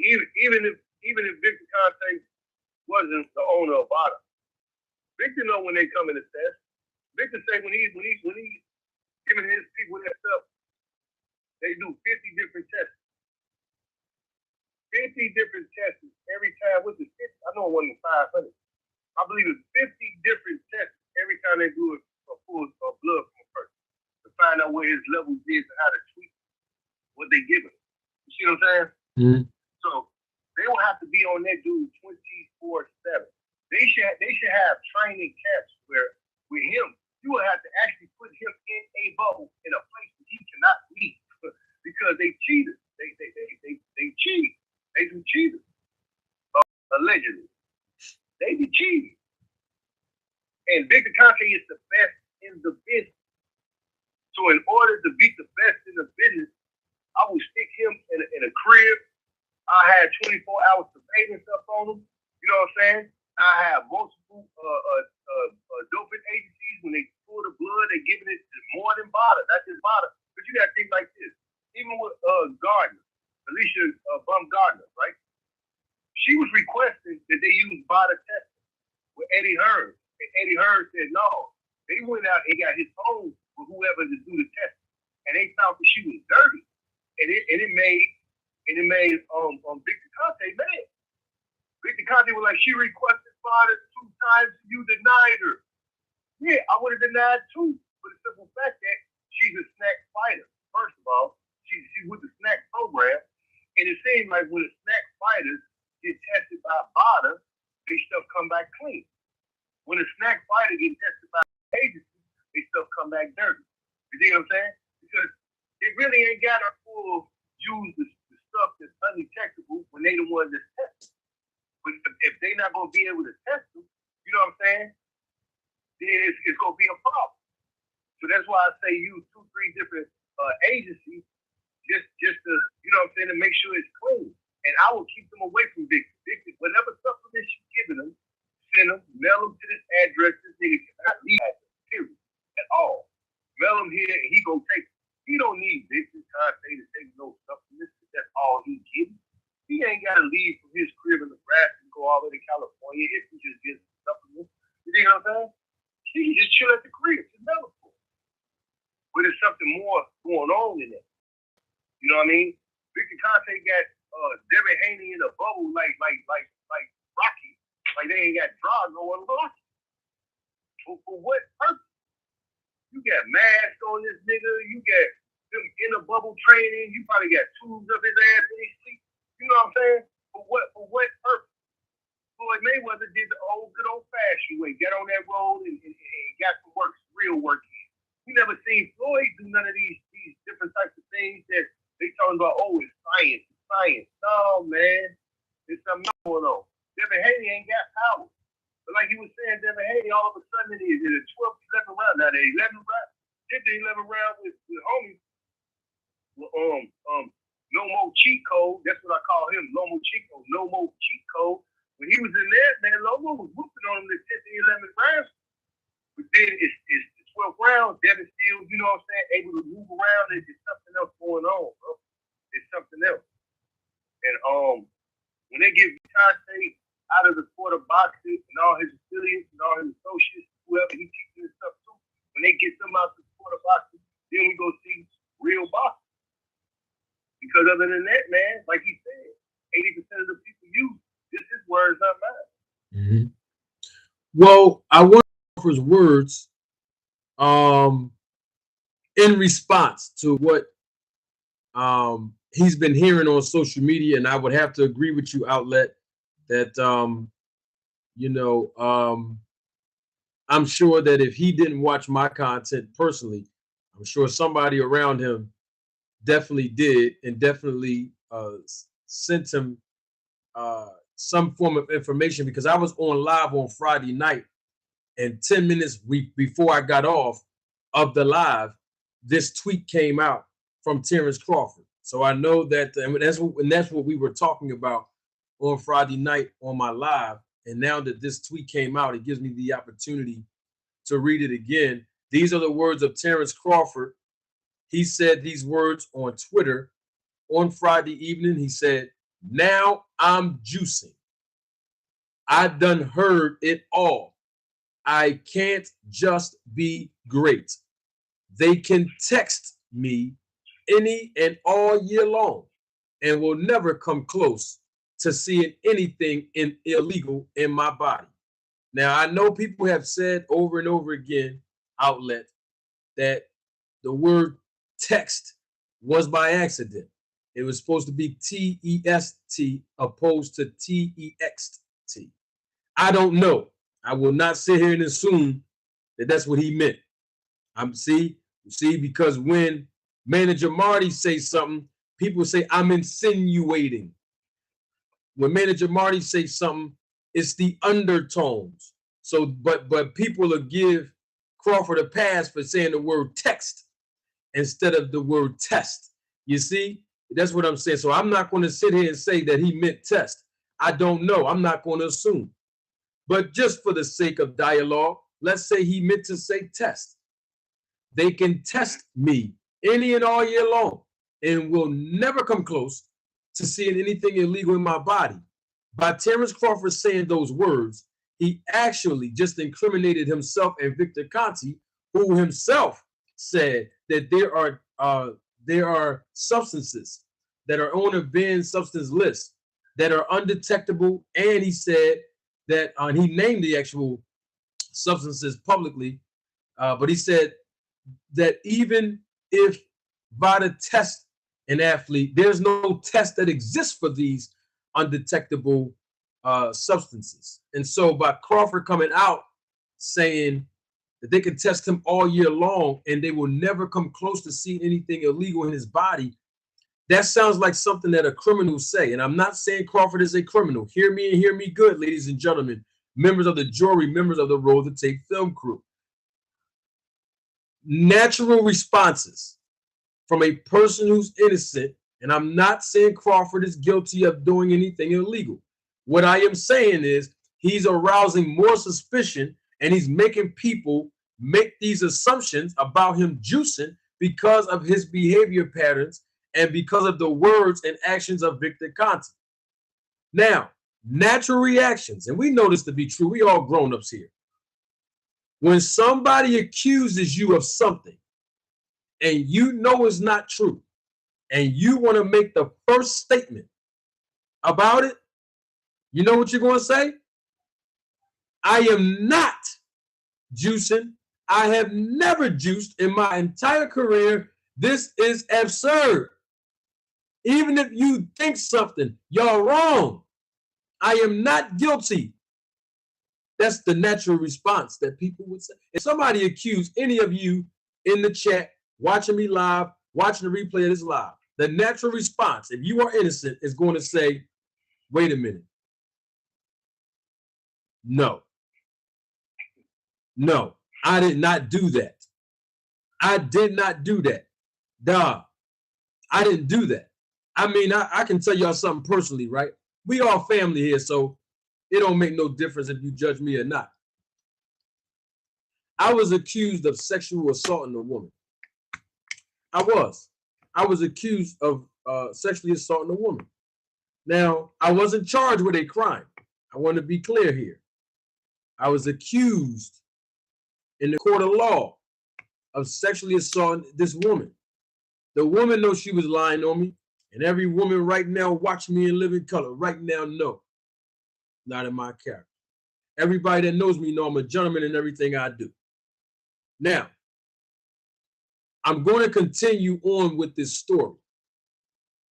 even if Victor Conte wasn't the owner of Bada, Victor know when they come in the test. Victor say when he's giving his people that stuff, they do 50 different tests. 50 different tests every time. What's it? 50? I know it wasn't 500. I believe it's 50 different tests every time they do a full blood from a person to find out where his levels is and how to tweak what they give him. You see what I'm saying? Mm-hmm. So they will have to be on that dude 24/7. They should have training camps where with him you will have to actually put him in a bubble in a place where he cannot leave because they cheated. They cheat. They do cheaters. Allegedly. They be cheating. And Victor Conte is the best in the business. So in order to beat the best in the business, I would stick him in a crib. I had 24 hours of bathing stuff on him. You know what I'm saying? I have multiple doping agencies. When they pull the blood, they're giving it more than Bada. That's just Bada. But you even with Gardner, Alicia Baumgartner, right? She was requesting that they use body testing with Eddie Hearn. And Eddie Hearn said no. They went out and got his own for whoever to do the testing. And they found that she was dirty. And it made Victor Conte mad. Victor Conte was like, she requested body 2 times, you denied her. Yeah, I would have denied too, for the simple fact that she's a snack fighter. First of all, she's with the snack program. And it seems like when the snack fighters get tested by BADA, they stuff come back clean. When a snack fighter gets tested by agency, they stuff come back dirty. You see what I'm saying? Because they really ain't got to use the stuff that's undetectable when they the ones that's tested. But if they're not going to be able to test them, you know what I'm saying? Then it's going to be a problem. So that's why I say use 2-3 different agencies just to, you know what I'm saying, to make sure it's clean. And I will keep them away from Victor. Victor, whatever supplements you're giving them, send them, mail them to this address. This nigga cannot leave at period at all. Mail him here and he gonna take it. He don't need Victor Conte to take no supplements. That's all he getting. He ain't got to leave from his crib in Nebraska and go all the way to California if he just gets supplements. You know what I'm saying? He can just chill at the crib. It's medical. But there's something more going on in there. You know what I mean? Victor Conte got Devin Haney in a bubble like Rocky. Like they ain't got Drago or Rocky. For what purpose? You got masks on this nigga. You got him in a bubble training. You probably got tubes up his ass when he sleep. You know what I'm saying? For what purpose? Floyd Mayweather did the good old fashioned way. Get on that road and got some work, real work in. You never seen Floyd do none of these different types of things that they talking about, oh, it's science. No, man. There's something going on. Devin Haney ain't got power. But like he was saying, Devin Haney, all of a sudden it is in a 12th, 11th round. Now, the 11th round, did the 11th round with homies. No More Cheat Code. That's what I call him. No More Cheat Code. No More Cheat Code. When he was in there, man, Lomo was whooping on him the 10th and 11th rounds. But then it's the 12th round. Devin still, you know what I'm saying, able to move around. There's something else going on, bro. There's something else. And when they get Conte out of the sport of boxing and all his affiliates and all his associates, whoever he teaches this stuff to, when they get them out of the sport of boxing, then we go see real boxing. Because other than that, man, like he said, 80% of the people use this is words, not mine. Mm-hmm. Well, I want to offer his words in response to what he's been hearing on social media, and I would have to agree with you, Outlet, that I'm sure that if he didn't watch my content personally, I'm sure somebody around him definitely did and definitely sent him some form of information, because I was on live on Friday night, and 10 minutes before I got off of the live, this tweet came out from Terrence Crawford. So I know that, and that's what we were talking about on Friday night on my live. And now that this tweet came out, it gives me the opportunity to read it again. These are the words of Terrence Crawford. He said these words on Twitter on Friday evening. He said, "Now I'm juicing. I done heard it all. I can't just be great. They can text me any and all year long and will never come close to seeing anything illegal in my body." Now, I know people have said over and over again, Outlet, that the word text was by accident. It was supposed to be T-E-S-T opposed to T-E-X-T. I don't know. I will not sit here and assume that that's what he meant. See, because when Manager Marty says something, people say, I'm insinuating. When Manager Marty says something, it's the undertones. So, but people will give Crawford a pass for saying the word text instead of the word test. You see, that's what I'm saying. So I'm not going to sit here and say that he meant test. I don't know. I'm not going to assume. But just for the sake of dialogue, let's say he meant to say test. They can test me any and all year long and will never come close to seeing anything illegal in my body. By Terrence Crawford saying those words, he actually just incriminated himself and Victor Conte, who himself said that there are substances that are on a banned substance list that are undetectable, and he said that he named the actual substances publicly, but he said that even if VADA tests an athlete, there's no test that exists for these undetectable substances. And so by Crawford coming out saying that they can test him all year long and they will never come close to seeing anything illegal in his body, that sounds like something that a criminal say. And I'm not saying Crawford is a criminal. Hear me and hear me good, ladies and gentlemen, members of the jury, members of the Roll the Tape film crew. Natural responses from a person who's innocent, and I'm not saying Crawford is guilty of doing anything illegal. What I am saying is he's arousing more suspicion and he's making people make these assumptions about him juicing because of his behavior patterns and because of the words and actions of Victor Conte. Now, natural reactions, and we know this to be true. We all grown-ups here. When somebody accuses you of something and you know it's not true, and you want to make the first statement about it, you know what you're going to say? I am not juicing. I have never juiced in my entire career. This is absurd. Even if you think something, you're wrong. I am not guilty. That's the natural response that people would say. If somebody accused any of you in the chat, watching me live, watching the replay of this live, the natural response, if you are innocent, is going to say, wait a minute. No. No, I did not do that. I did not do that. Duh. I didn't do that. I mean, I can tell y'all something personally, right? We all family here, so it don't make no difference if you judge me or not. I was accused of sexual assaulting a woman. I was accused of sexually assaulting a woman. Now, I wasn't charged with a crime. I want to be clear here. I was accused in the court of law of sexually assaulting this woman. The woman knows she was lying on me, and every woman right now watching me in living color right now know. Not in my character. Everybody that knows me know I'm a gentleman in everything I do. Now, I'm going to continue on with this story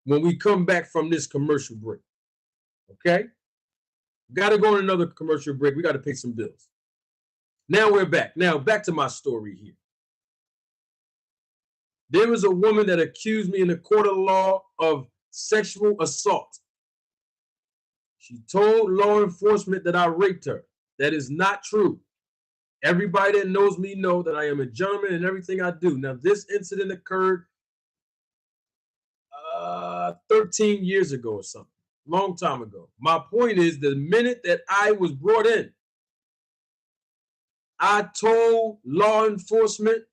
when we come back from this commercial break. Okay? Got to go on another commercial break. We got to pay some bills. Now we're back. Now back to my story here. There was a woman that accused me in the court of law of sexual assault. She told law enforcement that I raped her. That is not true. Everybody that knows me know that I am a gentleman in everything I do. Now, this incident occurred 13 years ago or something, long time ago. My point is, the minute that I was brought in, I told law enforcement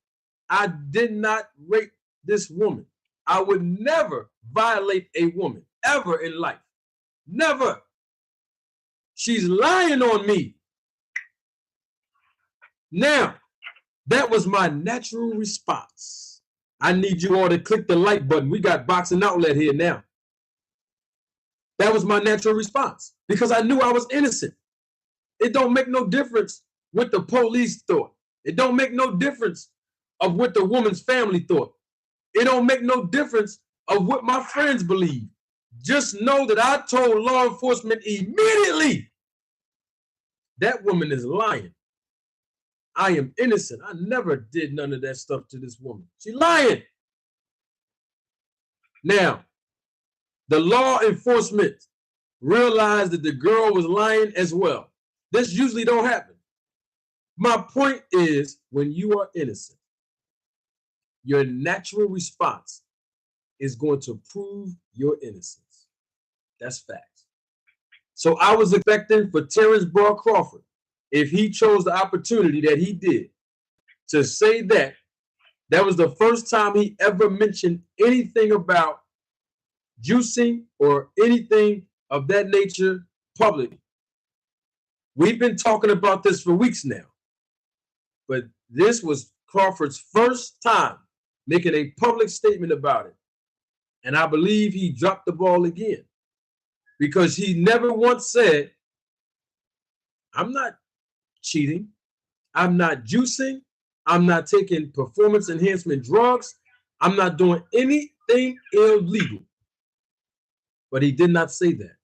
I did not rape this woman. I would never violate a woman, ever in life. Never. She's lying on me. Now, that was my natural response. I need you all to click the like button. We got Boxing Outlet here now. That was my natural response because I knew I was innocent. It don't make no difference what the police thought. It don't make no difference of what the woman's family thought. It don't make no difference of what my friends believe. Just know that I told law enforcement immediately that woman is lying. I am innocent. I never did none of that stuff to this woman. She lying. Now, the law enforcement realized that the girl was lying as well. This usually don't happen. My point is, when you are innocent, your natural response is going to prove your innocence. That's facts. So I was expecting for Terrence Broad Crawford, if he chose the opportunity that he did, to say that That was the first time he ever mentioned anything about juicing or anything of that nature publicly. We've been talking about this for weeks now, but this was Crawford's first time making a public statement about it. And I believe he dropped the ball again because he never once said, I'm not cheating, I'm not juicing, I'm not taking performance enhancement drugs, I'm not doing anything illegal. But he did not say that.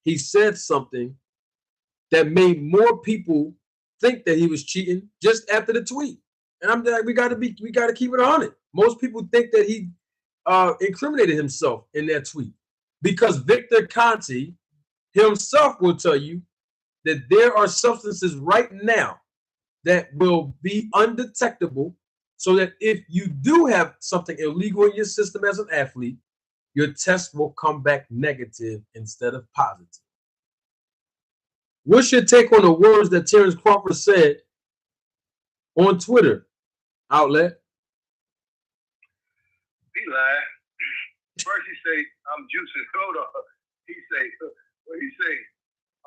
He said something that made more people think that he was cheating just after the tweet. And I'm like, we got to keep it on it. Most people think that he incriminated himself in that tweet because Victor Conte himself will tell you that there are substances right now that will be undetectable, so that if you do have something illegal in your system as an athlete, your test will come back negative instead of positive. What's your take on the words that Terrence Crawford said on Twitter outlet? He lied. First he say, I'm juicing. Hold on. He say,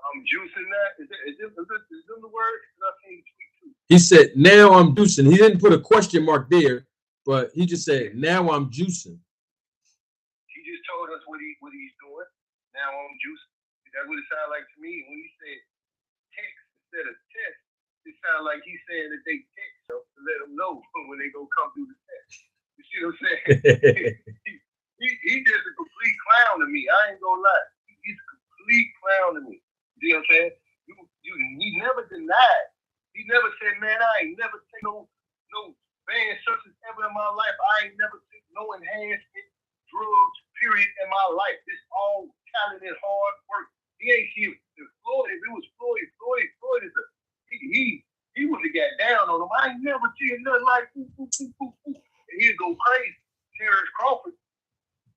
I'm juicing that. Is this the word? I can't tweet too. He said, now I'm juicing. He didn't put a question mark there, but he just said, now I'm juicing. He just told us what he's doing. Now I'm juicing. That's what it sounded like to me. When he said text instead of test, it sounded like he's saying that they text to let them know when they go come through the test. You see what I'm saying? he just a complete clown to me. I ain't gonna lie. He's a complete clown to me. You see what I'm saying? He never denied. He never said, man, I ain't never taken no banned substance ever in my life. I ain't never taken no enhancement drugs, period, in my life. This all talent and hard work. He ain't see Floyd. If it was Floyd is he would have got down on him. I ain't never seen nothing like and he'd go crazy. Terrence Crawford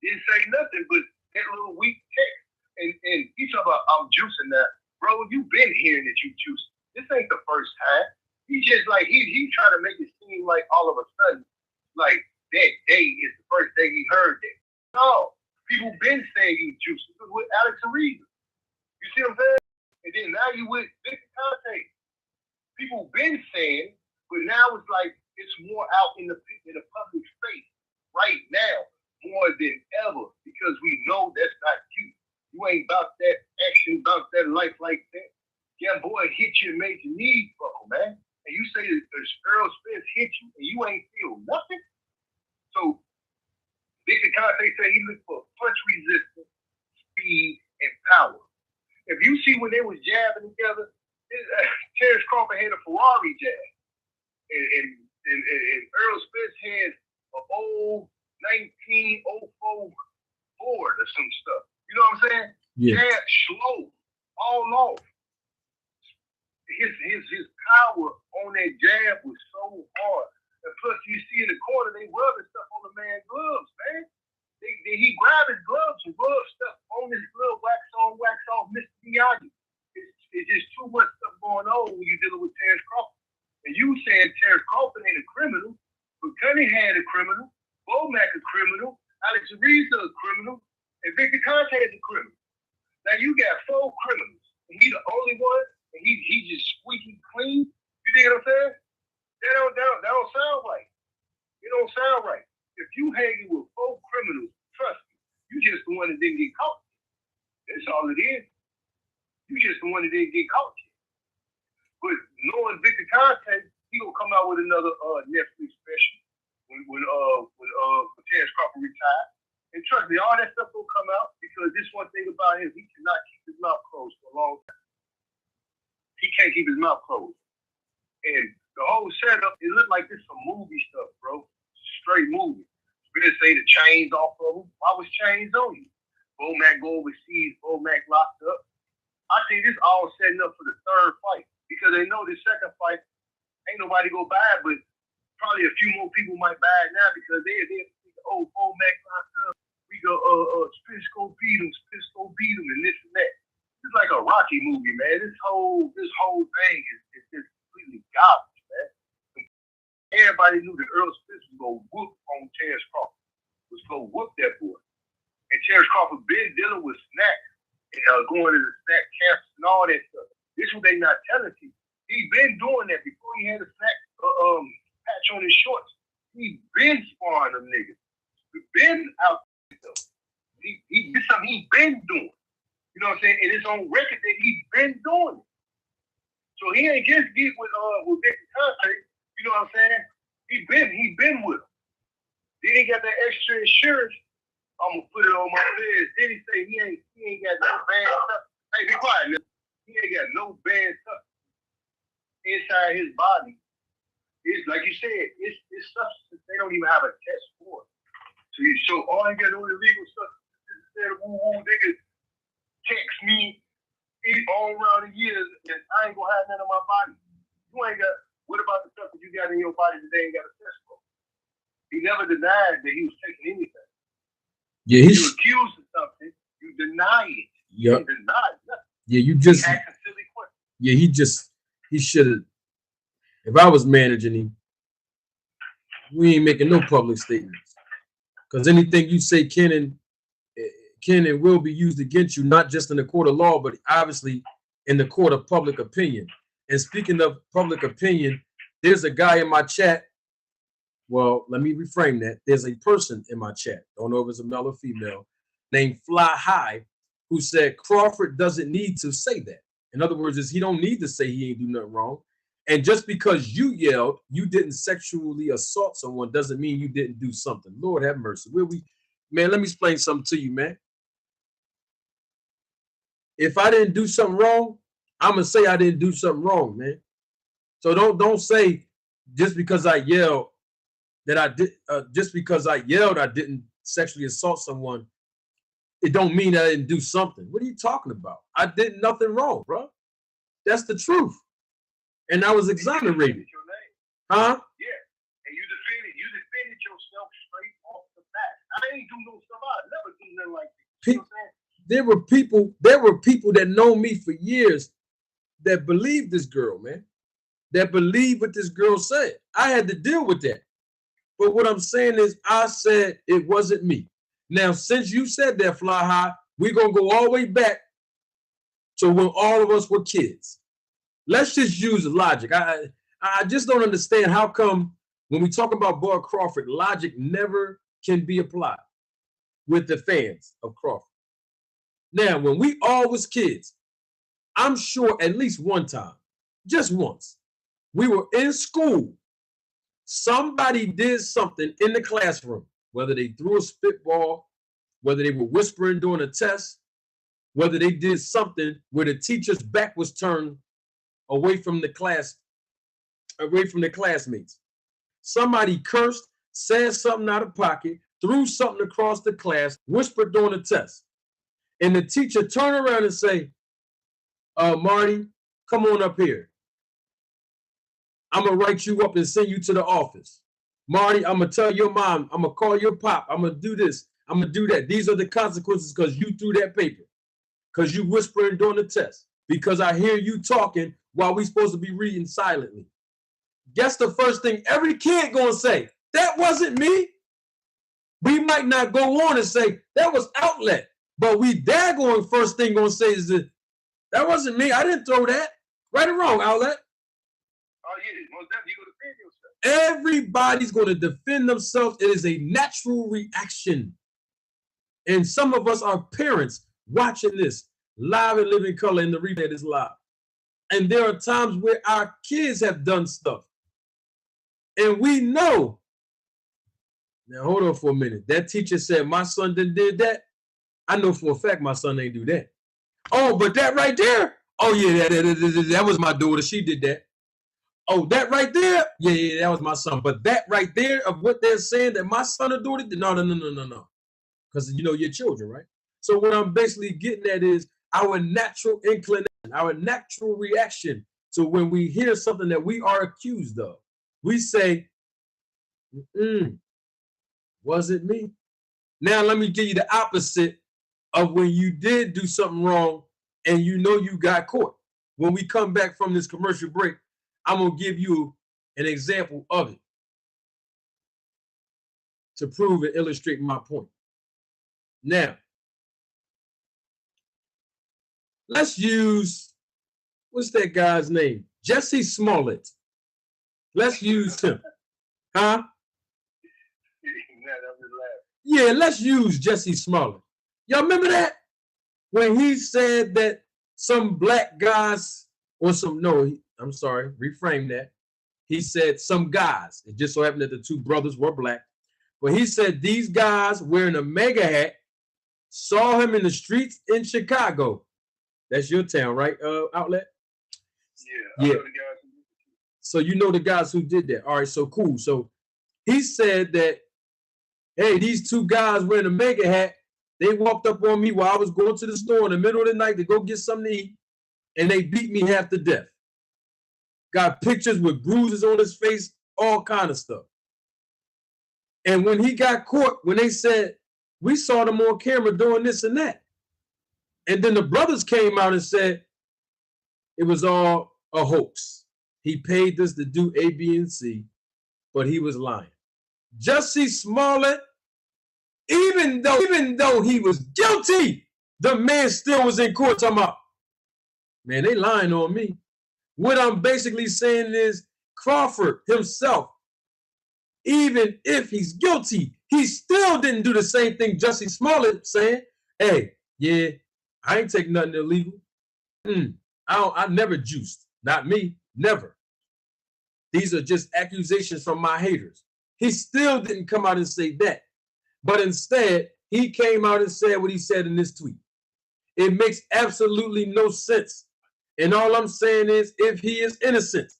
didn't say nothing but that little weak text. And he talking about I'm juicing now. Bro, you been hearing that you juicing. This ain't the first time. He just like he trying to make it seem like all of a sudden, like that day is the first day he heard that. No, people been saying you juicing with Alex Ariza. You see what I'm saying? And then now you with Victor Conte. People been saying, but now it's like it's more out in the public space right now, more than ever, because we know that's not you. You ain't about that action, about that life like that. Yeah, boy, hit you and made your knees buckle, man. And you say that Earl Spence hit you and you ain't feel nothing. So Victor Conte said he looked for punch resistance, speed, and power. If you see when they was jabbing together, Terrence Crawford had a Ferrari jab, and Earl Spence had an old 1904 Ford or some stuff. You know what I'm saying? Yeah. Jab slow, all off. His power on that jab was so hard. And plus, you see in the corner, they rubbing stuff on the man's gloves, man. He grabbed his gloves and rubbed stuff on his glove, wax on, wax off, Mr. Miyagi. It's just too much stuff going on when you're dealing with Terrence Crawford. And you saying Terrence Crawford ain't a criminal, but Cunningham a criminal, Bomac a criminal, Alex Ariza a criminal, and Victor Conte is a criminal. Now you got 4 criminals, and he the only one, and he just squeaky clean. You dig what I'm saying? That don't sound right. It don't sound right. If you hanging with 4 criminals, trust me, you just the one that didn't get caught. That's all it is. You just the one that didn't get caught. But knowing Victor Conte, he gonna come out with another Netflix special when Terrence Crawford retired. And trust me, all that stuff will come out because this one thing about him, he cannot keep his mouth closed for a long time. He can't keep his mouth closed. And the whole setup, it looked like this some movie stuff, bro. Straight movie. We didn't say the chains off of him. Why was chains on you? Bomac go overseas, Bomac locked up. I think this all setting up for the 3rd fight because they know the 2nd fight ain't nobody go buy it, but probably a few more people might buy it now because they Bomac locked up. We go Spence go beat him, and this and that. It's like a Rocky movie, man. This whole thing is just completely garbage, man. Everybody knew that Earl Spence was gonna that boy. And Terrence Crawford been dealing with snacks, going to the snack camps and all that stuff. This is what they not telling people. He been doing that before he had a snack patch on his shorts. He been sparring them niggas. He been out there. This is something he been doing. You know what I'm saying? And it's on record that he been doing it. So he ain't just get with Victor Conte. You know what I'm saying? He been with him. Then he got that extra insurance. I'm gonna put it on my feds. Then he say he ain't got no bad stuff. Hey, be quiet. He ain't got no bad stuff inside his body. It's like you said, it's substance they don't even have a test for. So all he got on illegal stuff instead of woo niggas text me all around the years and I ain't gonna have none of my body. You ain't got. What about the stuff that you got in your body that they ain't got a test for? He never denied that he was taking anything. Yeah, you accused of something, you deny it. Yep. You deny nothing. Yeah, you just. Yeah, he should have. If I was managing him, we ain't making no public statements. Because anything you say can and will be used against you, not just in the court of law, but obviously in the court of public opinion. And speaking of public opinion, there's a guy in my chat. Well, let me reframe that. There's a person in my chat, don't know if it's a male or female, named Fly High, who said Crawford doesn't need to say that. In other words, he don't need to say he ain't do nothing wrong. And just because you yelled you didn't sexually assault someone doesn't mean you didn't do something. Lord have mercy. Man, let me explain something to you, man. If I didn't do something wrong, I'm gonna say I didn't do something wrong, man. So don't say just because I yelled that I did. Just because I yelled I didn't sexually assault someone, it don't mean I didn't do something. What are you talking about? I did nothing wrong, bro. That's the truth. And I was exonerated. Huh? Yeah. And you defended yourself straight off the bat. I ain't do no stuff. I never do nothing like that. You know what I'm saying? There were people that know me for years that believed this girl, man. That believed what this girl said. I had to deal with that. But what I'm saying is I said it wasn't me. Now, since you said that, Fly High, we're going to go all the way back to when all of us were kids. Let's just use logic. I just don't understand how come when we talk about Bud Crawford, logic never can be applied with the fans of Crawford. Now, when we all was kids, I'm sure at least one time, just once, we were in school. Somebody did something in the classroom, whether they threw a spitball, whether they were whispering during a test, whether they did something where the teacher's back was turned away from the class, away from the classmates. Somebody cursed, said something out of pocket, threw something across the class, whispered during the test. And the teacher turned around and say, Marty, come on up here. I'm going to write you up and send you to the office. Marty, I'm going to tell your mom, I'm going to call your pop, I'm going to do this, I'm going to do that. These are the consequences because you threw that paper, because you whispering during the test, because I hear you talking while we supposed to be reading silently. Guess the first thing every kid going to say, that wasn't me. We might not go on and say, that was outlet. But we daggone first thing going to say is that wasn't me. I didn't throw that. Right or wrong, outlet? Oh, yeah. Most definitely. You're going to defend yourself. Everybody's going to defend themselves. It is a natural reaction. And some of us are parents watching this live and living color in the replay is live. And there are times where our kids have done stuff. And we know. Now, hold on for a minute. That teacher said my son did that. I know for a fact my son ain't do that. Oh, but that right there. Oh, yeah, that was my daughter. She did that. Oh, that right there. Yeah, that was my son. But that right there of what they're saying that my son or daughter did. No. Because, you know, your children, right? So what I'm basically getting at is our natural inclination, our natural reaction to when we hear something that we are accused of. We say, was it me? Now let me give you the opposite of when you did do something wrong and you know you got caught. When we come back from this commercial break, I'm going to give you an example of it to prove and illustrate my point. Now, let's use, what's that guy's name? Jesse Smollett. Let's use him. Huh? Yeah, let's use Jesse Smollett. Y'all remember that? When he said that some black guys, or some, no, I'm sorry, reframe that. He said some guys. It just so happened that the two brothers were black. But he said these guys wearing a mega hat saw him in the streets in Chicago. That's your town, right, Outlet? Yeah. So you know the guys who did that. All right, so cool. So he said that, hey, these two guys wearing a mega hat, they walked up on me while I was going to the store in the middle of the night to go get something to eat, and they beat me half to death. Got pictures with bruises on his face, all kind of stuff. And when he got caught, when they said, we saw them on camera doing this and that. And then the brothers came out and said, it was all a hoax. He paid us to do A, B, and C, but he was lying. Jesse Smollett, even though he was guilty, the man still was in court talking about, man, they lying on me. What I'm basically saying is Crawford himself, even if he's guilty, he still didn't do the same thing Jesse Smollett saying, hey, yeah, I ain't taking nothing illegal. I never juiced. Not me, never. These are just accusations from my haters. He still didn't come out and say that. But instead, he came out and said what he said in this tweet. It makes absolutely no sense. And all I'm saying is, if he is innocent,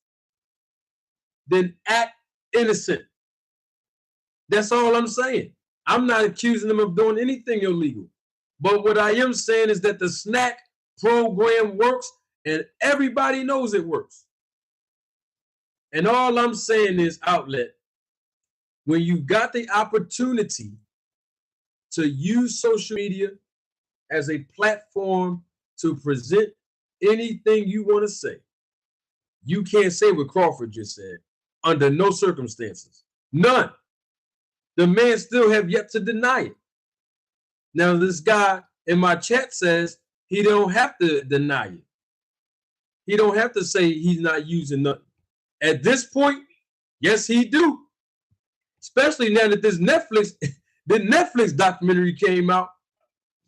then act innocent. That's all I'm saying. I'm not accusing him of doing anything illegal. But what I am saying is that the snack program works, and everybody knows it works. And all I'm saying is, Outlet, when you got the opportunity to use social media as a platform to present anything you want to say, you can't say what Crawford just said under no circumstances. None. The man still have yet to deny it. Now, this guy in my chat says he don't have to deny it. He don't have to say he's not using nothing. At this point, yes, he do. Especially now that this Netflix documentary came out.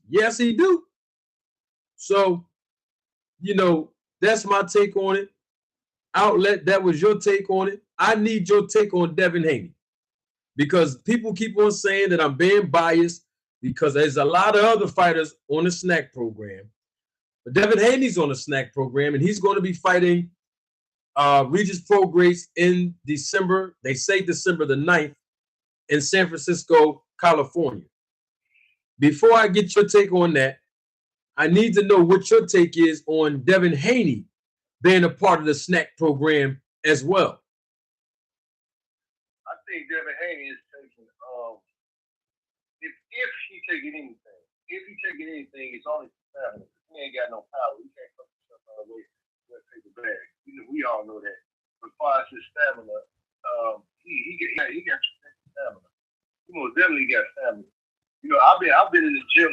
Yes, he do. So, that's my take on it. Outlet, that was your take on it. I need your take on Devin Haney. Because people keep on saying that I'm being biased because there's a lot of other fighters on the snack program. But Devin Haney's on the snack program, and he's going to be fighting Regis Prograis in December. They say December the 9th in San Francisco, California. Before I get your take on that, I need to know what your take is on Devin Haney being a part of the snack program as well. I think Devin Haney is taking, if he taking anything, it's only for family. He ain't got no power. He can't put himself out of the way to take the bag. We all know that. But as far as his stamina, he got stamina. He most definitely got stamina. I've been in the gym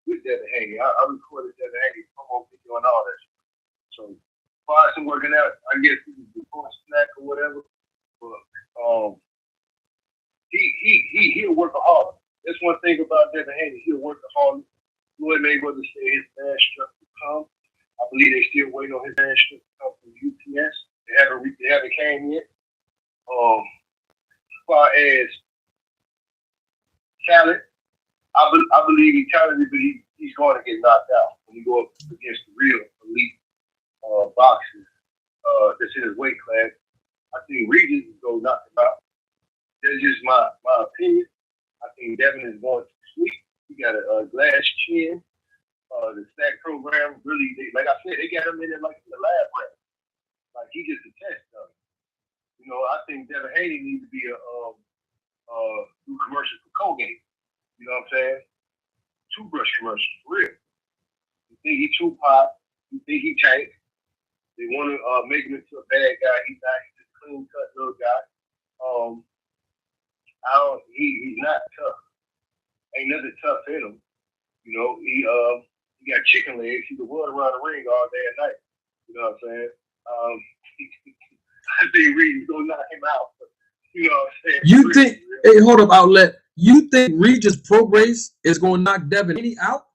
with Devin Haney. I recorded Devin Haney promo video and all that. So as far as him working out, I guess he was before snack or whatever. But he'll work hard. That's one thing about Devin Haney. He'll work hard. Floyd Mayweather said his bad stuff to come. I believe they still waiting on his bad stuff to come from UPS. They haven't came yet. As far as talent, I believe he's talented, but he's going to get knocked out when he go up against the real elite boxers that's in his weight class. I think Regis is going to knock him out. That's just my opinion. I think Devin is going to sleep. He got a glass chin. The snack program really, like I said, they got him in there like in the lab rat. Like he just a test of it. I think Devin Haney needs to be a do commercial for Colgate. You know what I'm saying? Toothbrush commercial, for real. You think he Tupac? You think he Tank? They want to make him into a bad guy. He's not. He's just a clean cut little guy. He's not tough. Ain't nothing tough in him. You know, he got chicken legs. He can run around the ring all day and night. You know what I'm saying? I think Reed's gonna knock him out. You know what I'm saying? You think? Hey, hold up, Outlet. You think Regis Prograis is gonna knock Devin Haney out?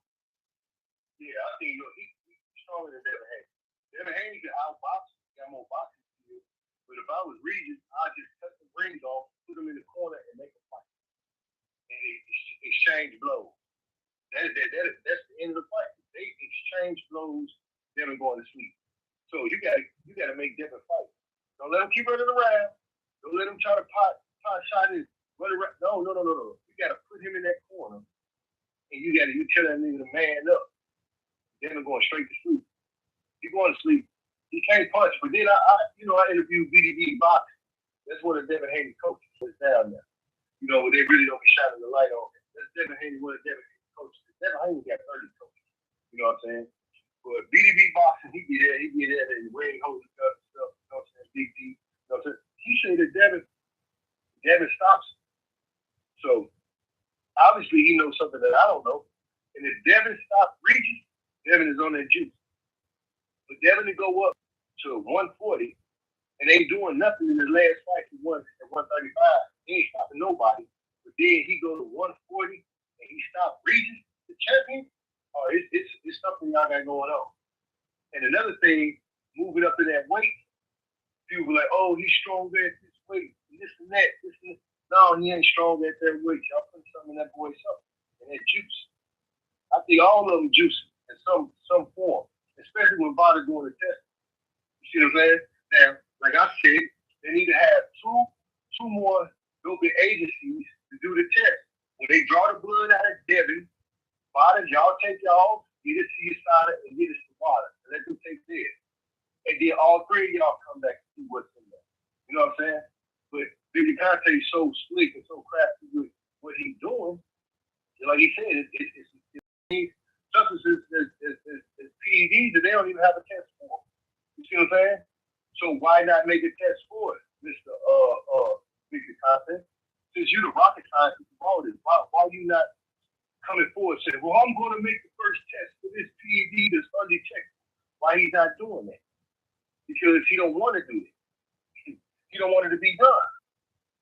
Yeah, I think he's stronger than Devin Haney. Devin Haney can outbox. He got more boxing skills. But if I was Regis, I'd just cut the rings off, put him in the corner, and make a fight. And exchange blows. That's the end of the fight. They exchange blows, Devin going to sleep. So you gotta make Devin fight. Don't let him keep running around. Don't let him try to pot shot his run around. No. You gotta put him in that corner, and you tell that nigga to man up. Devin going straight to sleep. He going to sleep. He can't punch. But then I interviewed BDB boxing. That's one of Devin Haney's coaches. It's down there. You know, they really don't be shining the light on it. That's Devin Haney, one of Devin Haney's coaches. Devin Haney got 30 coaches. You know what I'm saying? But BDB boxing, he be there and ring holding up and stuff. You know what I'm saying? Big D. You know what I'm saying? He said that Devin stops him. So obviously he knows something that I don't know. And if Devin stops Regis, Devin is on that juice. But Devin to go up to 140 and ain't doing nothing in the last fight he won at 135. He ain't stopping nobody. But then he go to 140 and he stopped Regis, the champion. Oh, it's something y'all got going on. And another thing, moving up in that weight, people were like, oh, he's stronger at this weight, and this and that. No, he ain't strong at that weight. Y'all put something in that boy's something. And that juice. I think all of them juicy in some form, especially when Vada doing the test. You see what I'm saying? Now, like I said, they need to have two more doping agencies to do the test. When they draw the blood out of Devin, Vada, y'all take y'all, get it to your side and get it to Vada. And let them take theirs. And then all three of y'all come back and see what's in there. You know what I'm saying? But Big Conte is so slick and so crafty with what he's doing. Like he said, it's substances as PEDs that they don't even have a test for. You see what I'm saying? So why not make a test for it, Mr. Big Conte? Since you're the rocket scientist of all this, why you not coming forward saying, well, I'm going to make the first test for this PED that's undetected? Why he's not doing that? Because he don't want to do it. He don't want it to be done.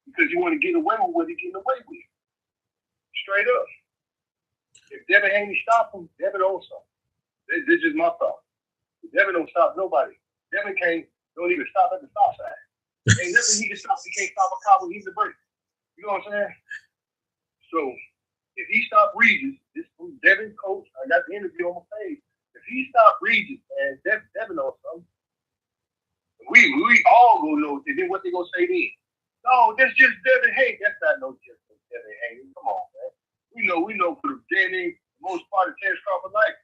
Because you want to get away with what he's getting away with. Straight up. If Devin Haney stop him, Devin owns something. This is my thought. If Devin don't stop nobody. Devin don't even stop at the stop sign. Ain't nothing he can stop. He can't stop a car when he's a break. You know what I'm saying? So if he stopped Regis, this from Devin coach, I got the interview on my page. If he stopped Regis and Devin knows something, we all gonna know. And then what they gonna say then? No, that's just Devin Haney. That's not no just Devin Haney. Come on, man. We know for the beginning, most part of Terrence Crawford life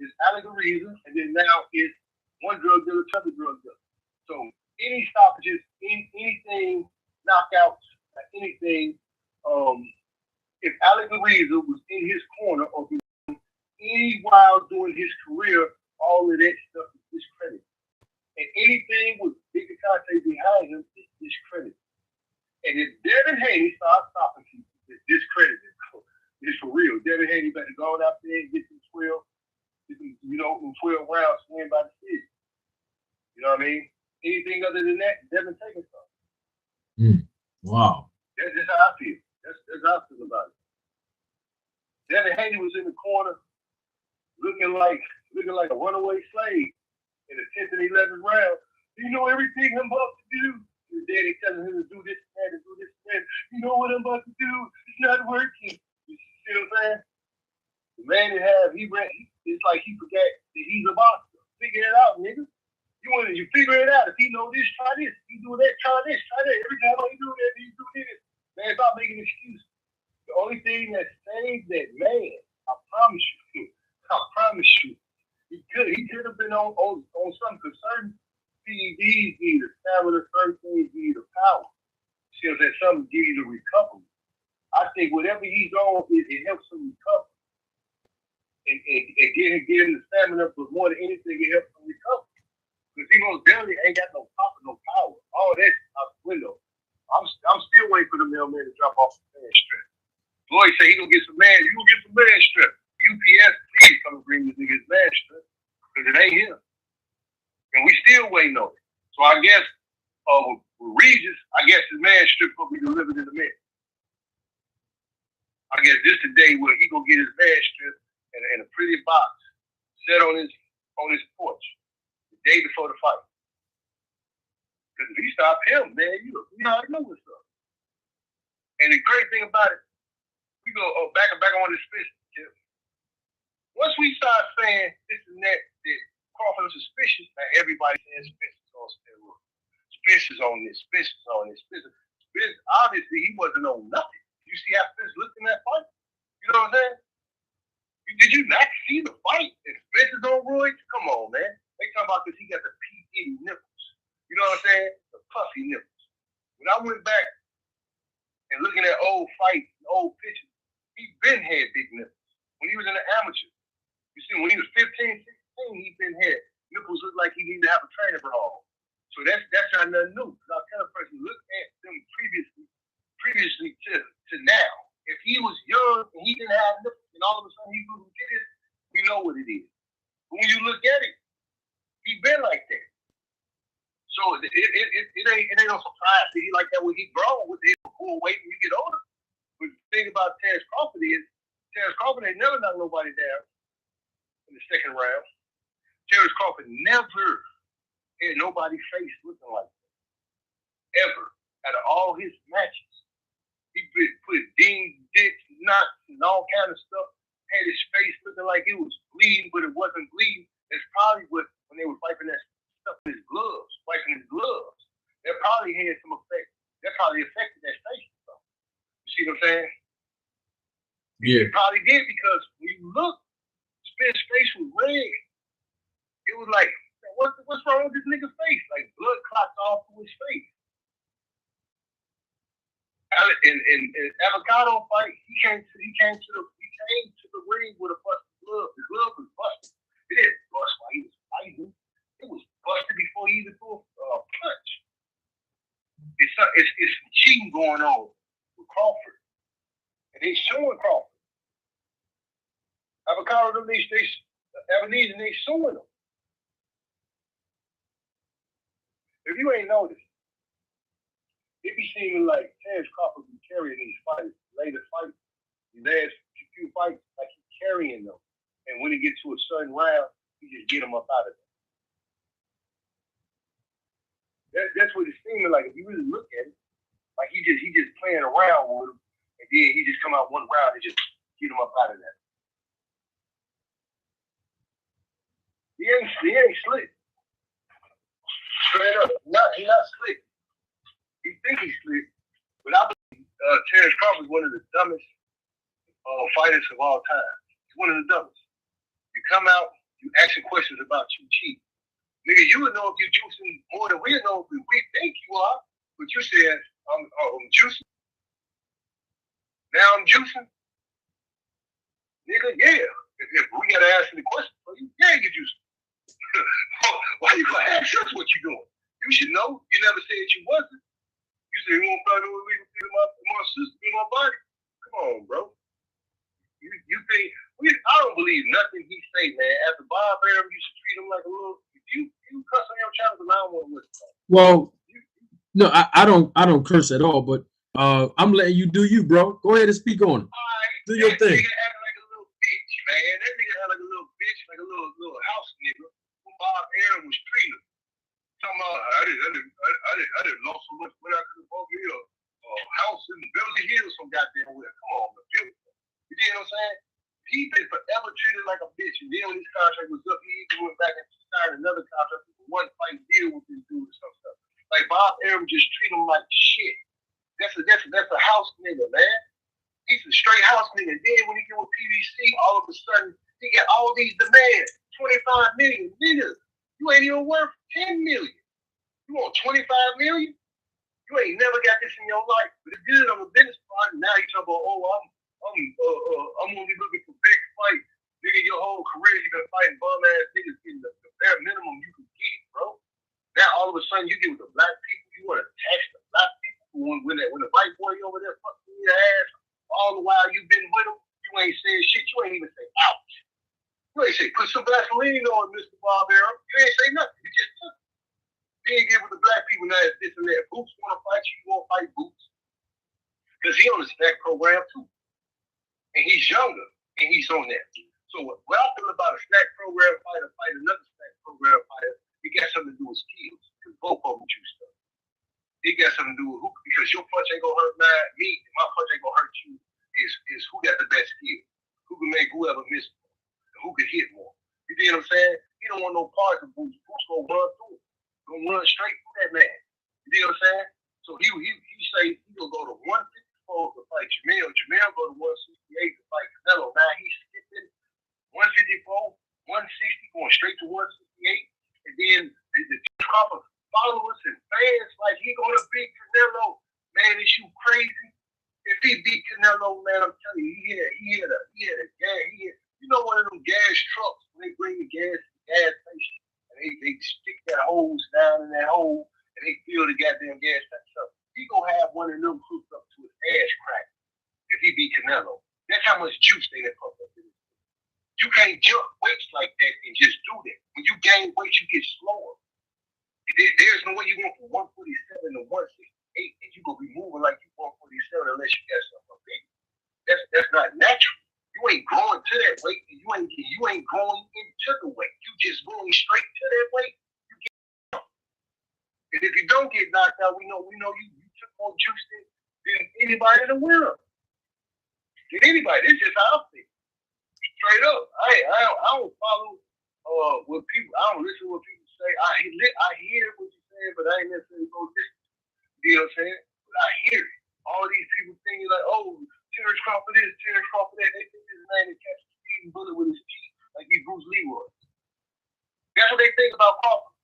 is Alec Ariza, and then now it's one drug dealer, another drug dealer. So any stoppages, anything, knockouts, anything, if Alec Ariza was in his corner or any while doing his career, all of that stuff is discredited. And anything with Big Conte behind him is discredited. And if Devin Haney starts stopping people, it's discredited. It's for real. Devin Haney better go out there and get them 12, them 12 rounds to win by decision. You know what I mean? Anything other than that, Devin taking something. Wow. That's just how I feel. That's how I feel about it. Devin Haney was in the corner looking like a runaway slave in the 10th and 11th round. You know everything I'm about to do. His daddy telling him to do this and that and do this and that. You know what I'm about to do? It's not working. You see what I'm saying? The man it's like he forgot that he's a boxer. Figure it out, nigga. You figure it out. If he know this, try this. If he do that, try this, try that. Every time he do that, he do this. Man, stop making excuses. The only thing that saved that man, I promise you, he could have been on something, because certain PEDs need the stamina, certain things need the power. See what I'm saying? Something give you the recovery. I think whatever he's on, it helps him recover. And get him the stamina, but more than anything, it helps him recover. Because he most definitely ain't got no pop or no power. All that out the window. I'm still waiting for the mailman to drop off the fan strip. Lloyd say he gonna get some man. You gonna get some man strip. UPS, please come and bring this nigga's man strip because it ain't him, and we still waiting on it. So I guess with Regis, I guess his man strip gonna be delivered in the mail. I guess this the day where he gonna get his man strip in a pretty box set on his porch the day before the fight. Because if he stop him, man, you already know what's up. And the great thing about it, we go back on this business. Once we start saying this and that Crawford is suspicious, now everybody says Spencer's on steroids. Spencer's on this, Spencer's on this, Spencer. Obviously, he wasn't on nothing. You see how Spencer looked in that fight? You know what I'm saying? Did you not see the fight? If Spencer's on roids, come on, man. They talking about this, he got the P. nipples. You know what I'm saying? The puffy nipples. When I went back and looking at old fights, old pictures, he been had big nipples. When he was in the amateur, you see, when he was 15, 16, he been had nipples looked like he needed to have a trainer bra on. So that's not nothing new. Because I tell a person, look at them previously to now. If he was young and he didn't have nipples, and all of a sudden he couldn't get it, we know what it is. But when you look at it, he been like that. So it ain't no surprise that he like that when he grown with his full weight when you get older. But the thing about Terrence Crawford is Terrence Crawford ain't never knocked nobody down in the second round. Terrence Crawford never had nobody's face looking like that. Ever. Out of all his matches. He put dings, dicks, knots, and all kind of stuff. Had his face looking like it was bleeding, but it wasn't bleeding. That's probably what, when they were wiping that stuff in his gloves, that probably had some effect. That probably affected that face. So, you see what I'm saying? Yeah. It probably did because when you look, Spencer's face was red. It was like, what's wrong with this nigga's face? Like blood clots all through his face. In Avocado fight, he came to the ring with a busted glove. The glove was busted. It didn't bust while he was fighting. It was busted before he even threw a punch. It's some cheating going on with Crawford, and they showing Crawford. Avocado, Ebenezer, and they showing them. If you ain't noticed, it be seeming like Terrence Crawford be carrying these fights, later fights, these last few fights, like he's carrying them. And when he gets to a certain round, he just get them up out of there. That's what it's seeming like. If you really look at it, like he just playing around with them, and then he just come out one round and just get them up out of there. He ain't slick. Straight up, he not slick. He think he's slick, but I believe Terrence Crawford is one of the dumbest fighters of all time. He's one of the dumbest. You come out, you asking questions about you cheating. Nigga, you would know if you're juicing more than we know if we think you are, but you said, I'm juicing. Now I'm juicing. Nigga, yeah. If we gotta ask you the question for you, yeah, you're juicing. Why you gonna ask us what you doing? You should know. You never said you wasn't. You say you won't find a way to get my sister in my body. Come on, bro. You think I don't believe nothing he say, man. After Bob Arum used to treat him like a little. If you cuss on your child, I don't want to listen. Well, no, I don't curse at all, but I'm letting you do you, bro. Go ahead and speak on it. All right, do your thing. Nigga act like a little bitch, man. That nigga act like a little bitch, like a little house nigga. Who Bob Arum was treating. Talking about, I didn't lost so much when I could have bought me a house in Beverly Hills some goddamn way. Come on, man. You know what I'm saying? He been forever treated like a bitch. And then when his contract was up, he even went back and signed another contract with one fight deal with this dude or some stuff. Like Bob Arum just treat him like shit. That's a house nigga, man. He's a straight house nigga. Then when he get with PVC, all of a sudden he got all these demands. 25 million. Nigga, you ain't even worth 10 million. You want 25 million? You ain't never got this in your life. But it's good on a business partner. Now you talking about, I'm gonna be looking for big fights. Nigga, your whole career you been fighting bum ass niggas getting the bare minimum you can get, bro. Now all of a sudden you get with the black people, you want to tax the black people when the white boy over there fucking your ass. All the while you say, put some Vaseline on, Mr. Barbero. You ain't say nothing. You just took it. You ain't get with the black people now. It's this and that. Boots want to fight you. You won't fight Boots. Because he on the stack program too. And he's younger. And he's on that. So what I feel about a stack program fighter fight another stack program fighter, it got something to do with skills. Because both of them juiced up. It got something to do with who, because your punch ain't gonna hurt me, and my punch ain't gonna hurt you. Is who got the best skill? Who can make whoever miss more? Who can hit more? You see what I'm saying? He don't want no parts of Boots. Boots gonna run through it. Gonna run straight through that man. You see what I'm saying? So he say he gonna go to 154 to fight Jamel. Jamel go to 168 to fight Canelo. Now he's skipping 154, 160, going straight to 168, and then the Crawford followers and fans like he gonna beat Canelo. Man, is you crazy? If he beat Canelo, man, I'm telling you, he had a gas. You know, one of them gas trucks when they bring the gas to the gas station and they stick that hose down in that hole and they fill the goddamn gas tank up. He gonna have one of them hooked up to his ass crack if he beat Canelo. That's how much juice they done pump up in it. You can't jump weights like that and just do that. When you gain weight, you get slower. There's no way you going from 147 to 168 and you gonna be moving like you 147 unless you got something big. That's not natural. You ain't growing to that weight, and you ain't growing into the weight. You just going straight to that weight. You get knocked. And if you don't get knocked out, we know you took more juice than anybody in the world. Than anybody. This is just how I feel. Straight up. I don't follow what people. I don't listen to what people say. I hear what you say, but I ain't necessarily go listen. You know what I'm saying? But I hear it. All these people thinking like, oh, Terrence Crawford is, Terrence Crawford that. They think this man is catching a speeding bullet with his teeth like he's Bruce Leroy. That's what they think about Crawford.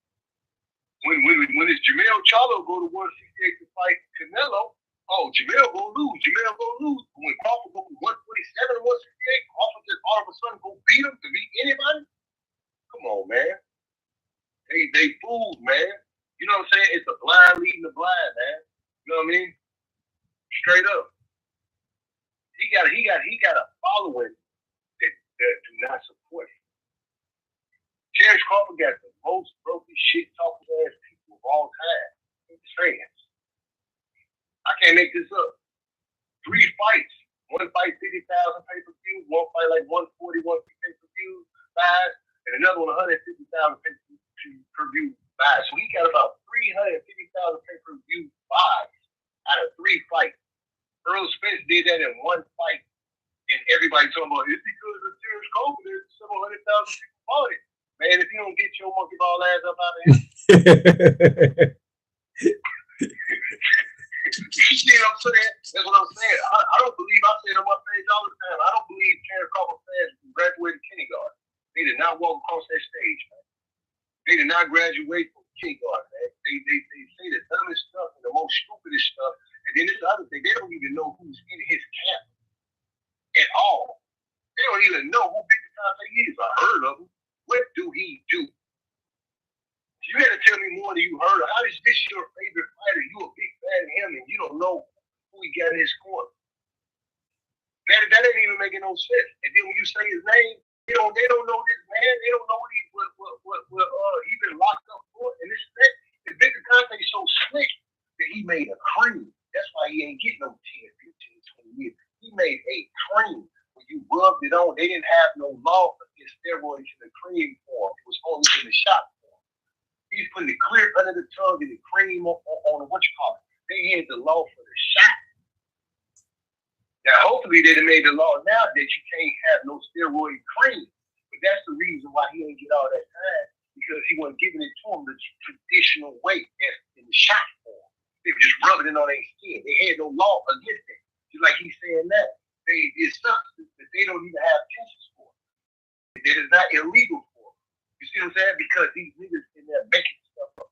When it's Jamel Charlo go to 168 to fight Canelo, oh, Jamel gonna lose. But when Crawford go from 147 to 168, Crawford just all of a sudden go beat him to beat anybody? Come on, man. They fooled, man. You know what I'm saying? It's the blind leading the blind, man. You know what I mean? Straight up. He got a following that do not support him. Terrence Crawford got the most broken shit talking ass people of all time. His fans. I can't make this up. 3 fights. One fight 50,000 pay-per-view, one fight like 140, 150 pay-per-view buys, and another one 150,000 pay-per-view buys. So he got about 350,000 pay-per-view buys out of 3 fights. Earl Spence did that in 1 fight, and everybody talking about it's because of Terrence Crawford. There's several 100,000 people bought it. Man, if you don't get your monkey ball ass up out of here. You see what I'm saying? That's what I'm saying. I don't believe, I say it on my page all the time, I don't believe Terrence Crawford fans graduated kindergarten. They did not walk across that stage, man. They did not graduate from kindergarten, man. They say the dumbest stuff and the most stupidest stuff. And then this other thing, they don't even know who's in his camp at all. They don't even know who Victor Conte is. I heard of him. What do he do? You got to tell me more than you heard of. How is this your favorite fighter? You a big fan of him, and you don't know who he got in his corner. That ain't even making no sense. And then when you say his name, they don't know this man. They don't know what he been locked up for. And this thing, and Victor Conte is so slick that he made a cream. That's why he ain't getting no 10, 15, 20 years. He made a cream. When you rubbed it on, they didn't have no law against steroids in the cream form. It was only in the shot form. He's putting it clear under the tongue and the cream on what you call it. They had the law for the shot. Now, hopefully, they made the law now that you can't have no steroid cream. But that's the reason why he ain't get all that time, because he wasn't giving it to him the traditional way as in the shot form. They were just rubbing it on their skin. They had no law against it. Just like he's saying that. It's substance that they don't even have tests for. It is not illegal for. You see what I'm saying? Because these niggas in there making stuff up.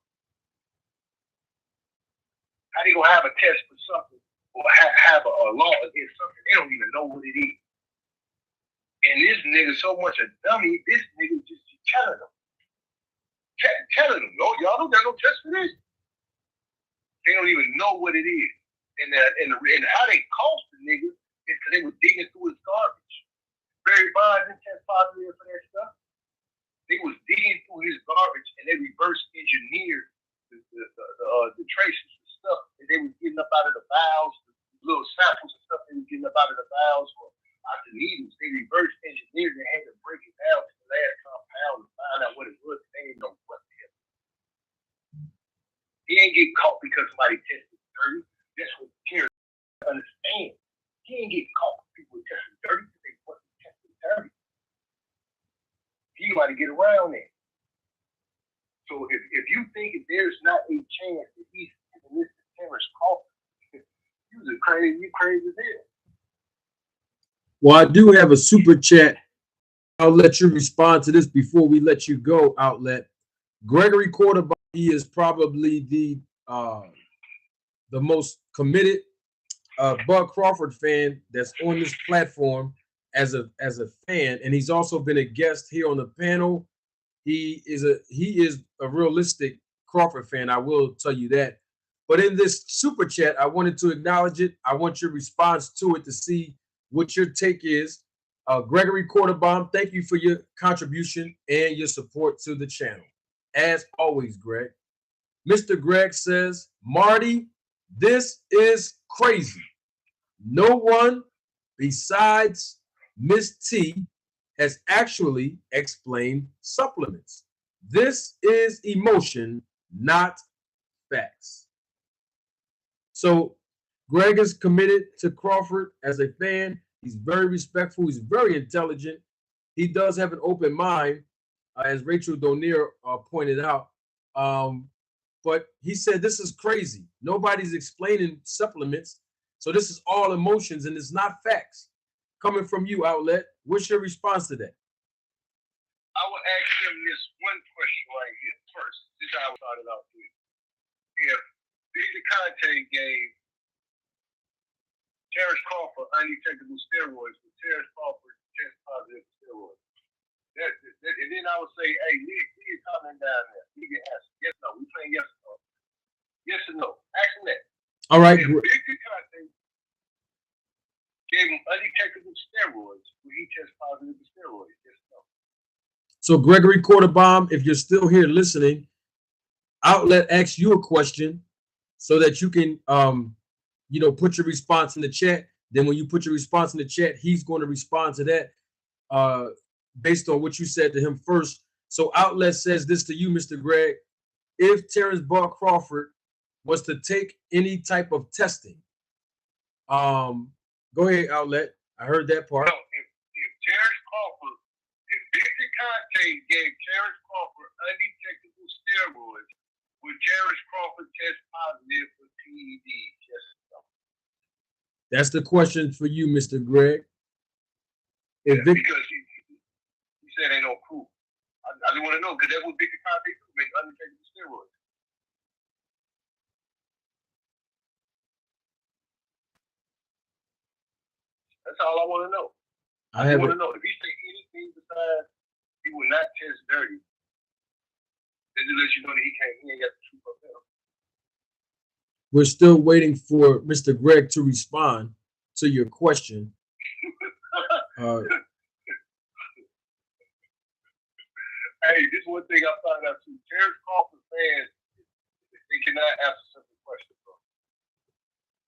How they gonna have a test for something or have a law against something? They don't even know what it is. And this nigga so much a dummy, this nigga just telling them. Telling them, no, y'all don't got no test for this. They don't even know what it is. And how they cost the niggas is because they were digging through his garbage. Barry Bonds didn't test positive for that stuff. They was digging through his garbage and they reverse engineered the traces and stuff that they was getting up out of the vials, the little samples and stuff they was getting up out of the vials or out the needles. They reverse engineered and had to break it down to the last compound to find out what it was. They didn't know what the hell. He ain't get caught because somebody tested dirty. That's what Terry understand. He ain't get caught with people testing dirty because they wasn't testing dirty. He knew how to get around it. So if you think if there's not a chance that he's taking this to Terrence Crawford, you crazy as hell. Well, I do have a super chat. I'll let you respond to this before we let you go, Outlet. Gregory Quarterback, he is probably the most committed Bud Crawford fan that's on this platform as a fan, and he's also been a guest here on the panel. He is a realistic Crawford fan, I will tell you that. But in this super chat, I wanted to acknowledge it. I want your response to it to see what your take is. Gregory Quarterbaum, thank you for your contribution and your support to the channel. As always, Greg. Mr. Greg says, Marty, this is crazy. No one besides Miss T has actually explained supplements. This is emotion, not facts. So Greg is committed to Crawford as a fan. He's very respectful. He's very intelligent. He does have an open mind, as Rachel Donier pointed out. But he said this is crazy. Nobody's explaining supplements. So this is all emotions and it's not facts. Coming from you, Outlet, what's your response to that? I will ask him this one question right here first. This is how I started out with. If Victor Conte gave Terrence Crawford undetectable steroids, but Terrence Crawford test positive for steroids. And then I would say, hey, leave comment down there. You can answer. Yes, no. We playing yes or no. Yes or no. Ask him that. All right. If Victor Conte gave him undetectable steroids, will he test positive for steroids? Yes or no. So Gregory Quarterbaum, if you're still here listening, Outlet asks you a question so that you can put your response in the chat. Then when you put your response in the chat, he's going to respond to that based on what you said to him first. So Outlet says this to you, Mr. Greg. If Terrence Bud Crawford was to take any type of testing, go ahead, Outlet. I heard that part. No, if Terrence Crawford, if Victor Conte gave Terrence Crawford undetectable steroids, would Terrence Crawford test positive for PED? Yes or no? That's the question for you, Mr. Greg. Because he said ain't no proof. I didn't want to know because that's what Victor Conte do, make undetectable steroids. That's all I want to know. I want to know if he said anything besides he will not test dirty. Then to let you know that he ain't got the truth up there. We're still waiting for Mr. Greg to respond to your question. Hey, this is one thing I found out too. Terrence Crawford fans, they cannot answer simple questions, bro.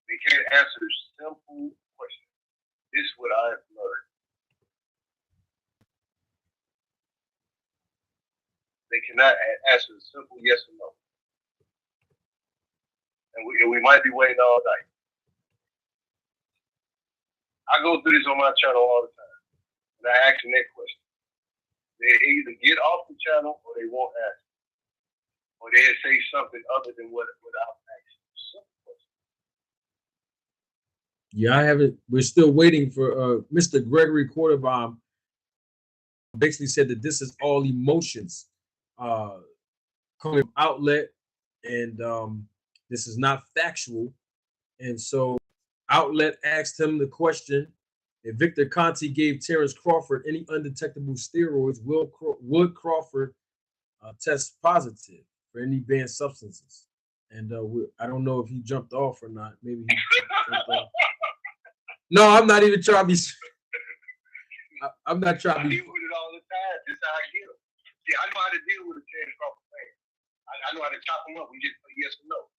They can't answer simple questions. This is what I have learned. They cannot answer a simple yes or no. And we might be waiting all night. I go through this on my channel all the time. And I ask them that question. They either get off the channel or they won't ask. Or they'll say something other than what I'm asking. Yeah, I haven't. We're still waiting for Mr. Gregory Quarterbaum. Basically said that this is all emotions coming from Outlet, and this is not factual. And so Outlet asked him the question: if Victor Conte gave Terrence Crawford any undetectable steroids, would Crawford test positive for any banned substances? And I don't know if he jumped off or not. Maybe he jumped off. No, I'm not even trying to be. I'm not trying to be. I deal with it all the time. This is how I get them. See, to chop them up. We just play yes or no.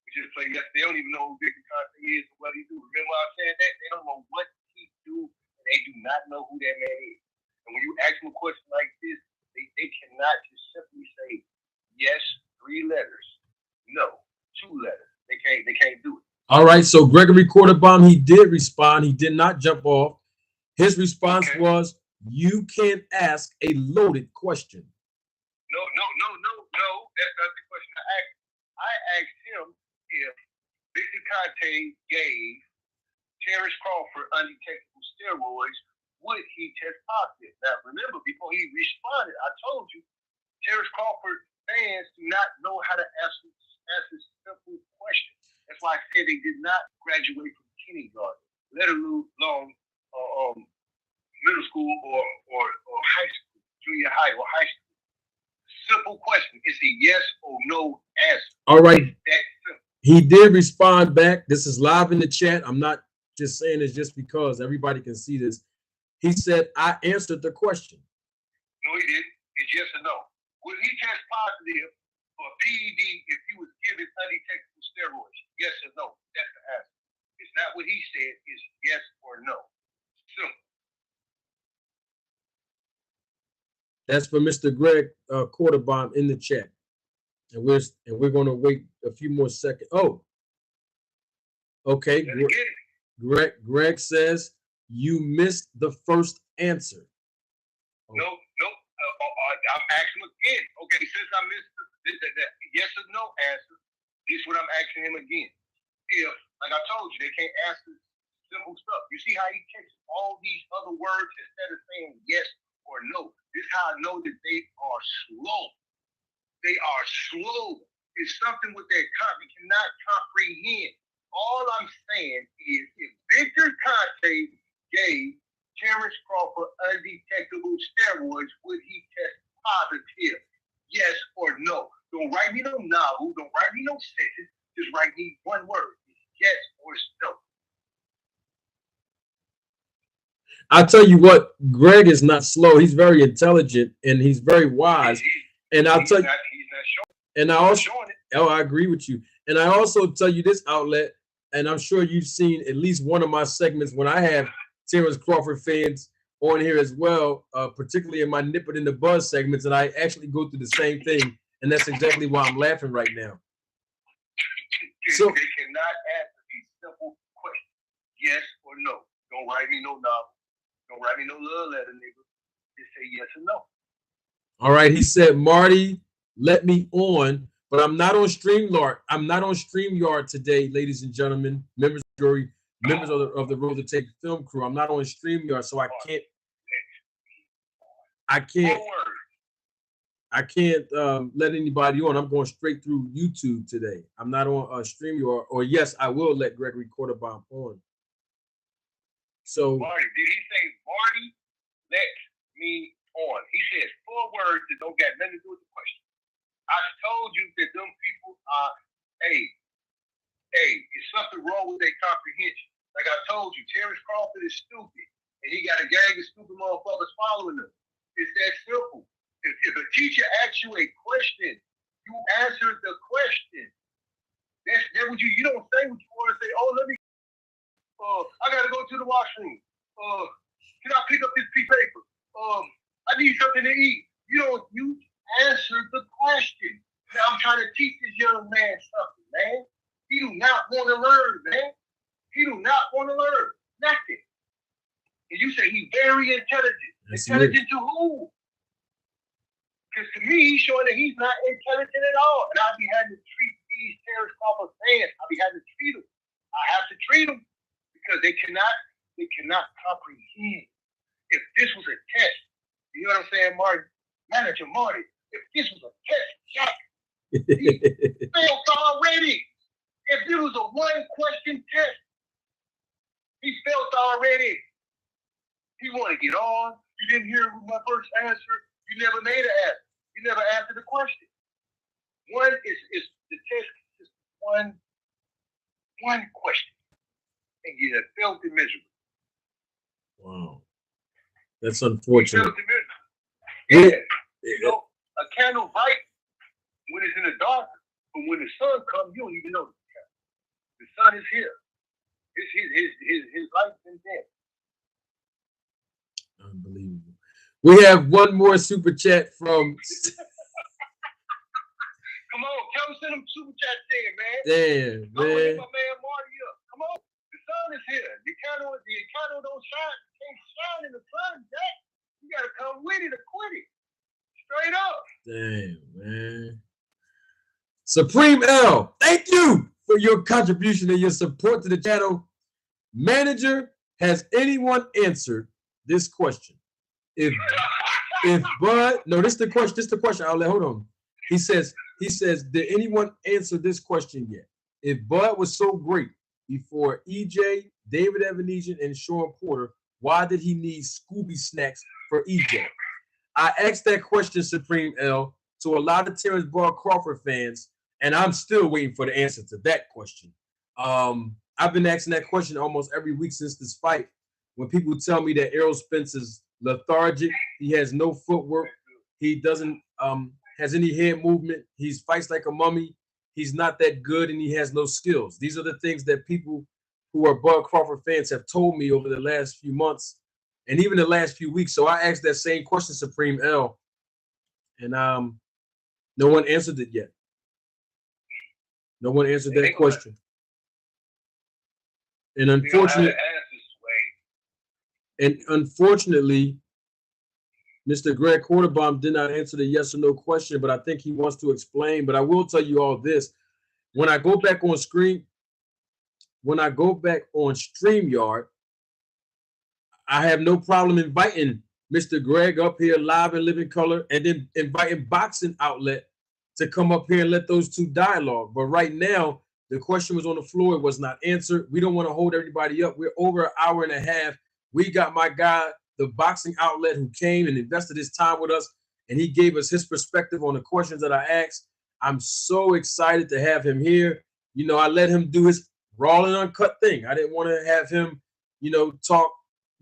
We just play yes. They don't even know who Victor Conte is or what he do. Remember I said that? They don't know what he do, and they do not know who that man is. And when you ask them a question like this, they cannot just simply say yes, 3 letters. No, 2 letters. They can't do it. All right, so Gregory Quarterbomb, he did respond. He did not jump off. His response was, you can't ask a loaded question. No. That's not the question I asked. I asked him if Victor Conte gave Terrence Crawford undetectable steroids, would he test positive? Now, remember, before he responded, I told you, Terrence Crawford fans do not know how to answer simple questions. That's why I said they did not graduate from kindergarten, let alone middle school or high school, junior high or high school. Simple question. It's a yes or no answer. All right. He did respond back. This is live in the chat. I'm not just saying this just because everybody can see this. He said, I answered the question. No, he didn't. It's yes or no. Would he test positive for PED if he was given undetectable steroids? Yes or no? That's the answer. It's not what he said. It's yes or no. Simple. That's for Mr. Greg Quarterbomb in the chat. And we're going to wait a few more seconds. Oh, okay. Greg says you missed the first answer. No. I'm asking again. Okay, since I missed the yes or no answer, this is what I'm asking him again. If, like I told you, they can't answer simple stuff. You see how he takes all these other words instead of saying yes or no. This is how I know that they are slow. They are slow. It's something with their we cannot comprehend. All I'm saying is if Victor Conte gave Terrence Crawford undetectable steroids, would he test positive? Yes or no? Don't write me no novel. Don't write me no sentence. Just write me one word. Yes or no. I'll tell you what, Greg is not slow. He's very intelligent and he's very wise. And I'll tell you, he's not showing. And I also, I agree with you. And I also tell you this outlet, and I'm sure you've seen at least one of my segments when I have Terrence Crawford fans on here as well, particularly in my Nip It in the Buzz segments, and I actually go through the same thing, and that's exactly why I'm laughing right now. So they cannot answer these simple questions, yes or no. Don't write me no novel. Don't write me no love letter, nigga. Just say yes or no. All right, he said, Marty, let me on, but I'm not on StreamYard. I'm not on StreamYard today, ladies and gentlemen, members of the jury, members of the Road to Take film crew. I'm not on StreamYard, so I can't let anybody on. I'm going straight through YouTube today. I'm not on StreamYard, or yes, I will let Gregory Quarterbomb on. So Marty, did he say Marty, let me on? He says 4 words that don't got nothing to do with the question. I told you that them people are, it's something wrong with their comprehension. Like I told you, Terrence Crawford is stupid, and he got a gang of stupid motherfuckers following him. It's that simple. If a teacher asks you a question, you answer the question. That's what you don't say what you want to say. Oh, let me. I gotta go to the washroom. Can I pick up this piece of paper? I need something to eat. You answer the question. Now I'm trying to teach this young man something, man. He do not want to learn, man. He do not want to learn nothing. And you say he's very intelligent. Intelligent to who? Because to me, he's showing that he's not intelligent at all. And I'll be having to treat these Terrence Crawford fans. I'll be having to treat them. I have to treat them because they cannot comprehend. If this was a test, you know what I'm saying, Marty? Manager Marty, if this was a test, Jack, he failed already. If it was a 1-question test, he failed already. He want to get on. You didn't hear my first answer. You never made an answer. You never answered the question. One is the test is one question, and you have failed it miserably. Wow, that's unfortunate. Yeah. You know, a candle bright when it's in the dark. But when the sun comes, you don't even know the sun is here. It's his life and death. Unbelievable. We have one more super chat from. Come on, tell him send him super chat in, man. Damn, I'm gonna man. hit my man Marty up. Come on, the sun is here. The candle don't shine. You can't shine in the sun, Jack. You gotta come with it or quit it. Straight up. Damn, man. Supreme L, thank you for your contribution and your support to the channel. Manager, has anyone answered this question? If Bud, no, this is the question. This is the question. Hold on. He says, did anyone answer this question yet? If Bud was so great before EJ, David Evanesian, and Sean Porter, why did he need Scooby snacks for EJ? I asked that question, Supreme L, to a lot of Terrence Bud Crawford fans, and I'm still waiting for the answer to that question. I've been asking that question almost every week since this fight. When people tell me that Errol Spence is lethargic, he has no footwork, he doesn't has any head movement, he fights like a mummy, he's not that good, and he has no skills. These are the things that people who are Bud Crawford fans have told me over the last few months and even the last few weeks. So I asked that same question, Supreme L, and no one answered it yet. No one answered that question. And unfortunately, Mr. Greg Quarterbaum did not answer the yes or no question, but I think he wants to explain. But I will tell you all this. When I go back on StreamYard, I have no problem inviting Mr. Greg up here live and living color, and then inviting Boxing Outlet to come up here and let those two dialogue. But right now, the question was on the floor. It was not answered. We don't want to hold everybody up. We're over an hour and a half. We got my guy, the Boxing Outlet, who came and invested his time with us, and he gave us his perspective on the questions that I asked. I'm so excited to have him here. You know, I let him do his raw and uncut thing. I didn't want to have him, talk,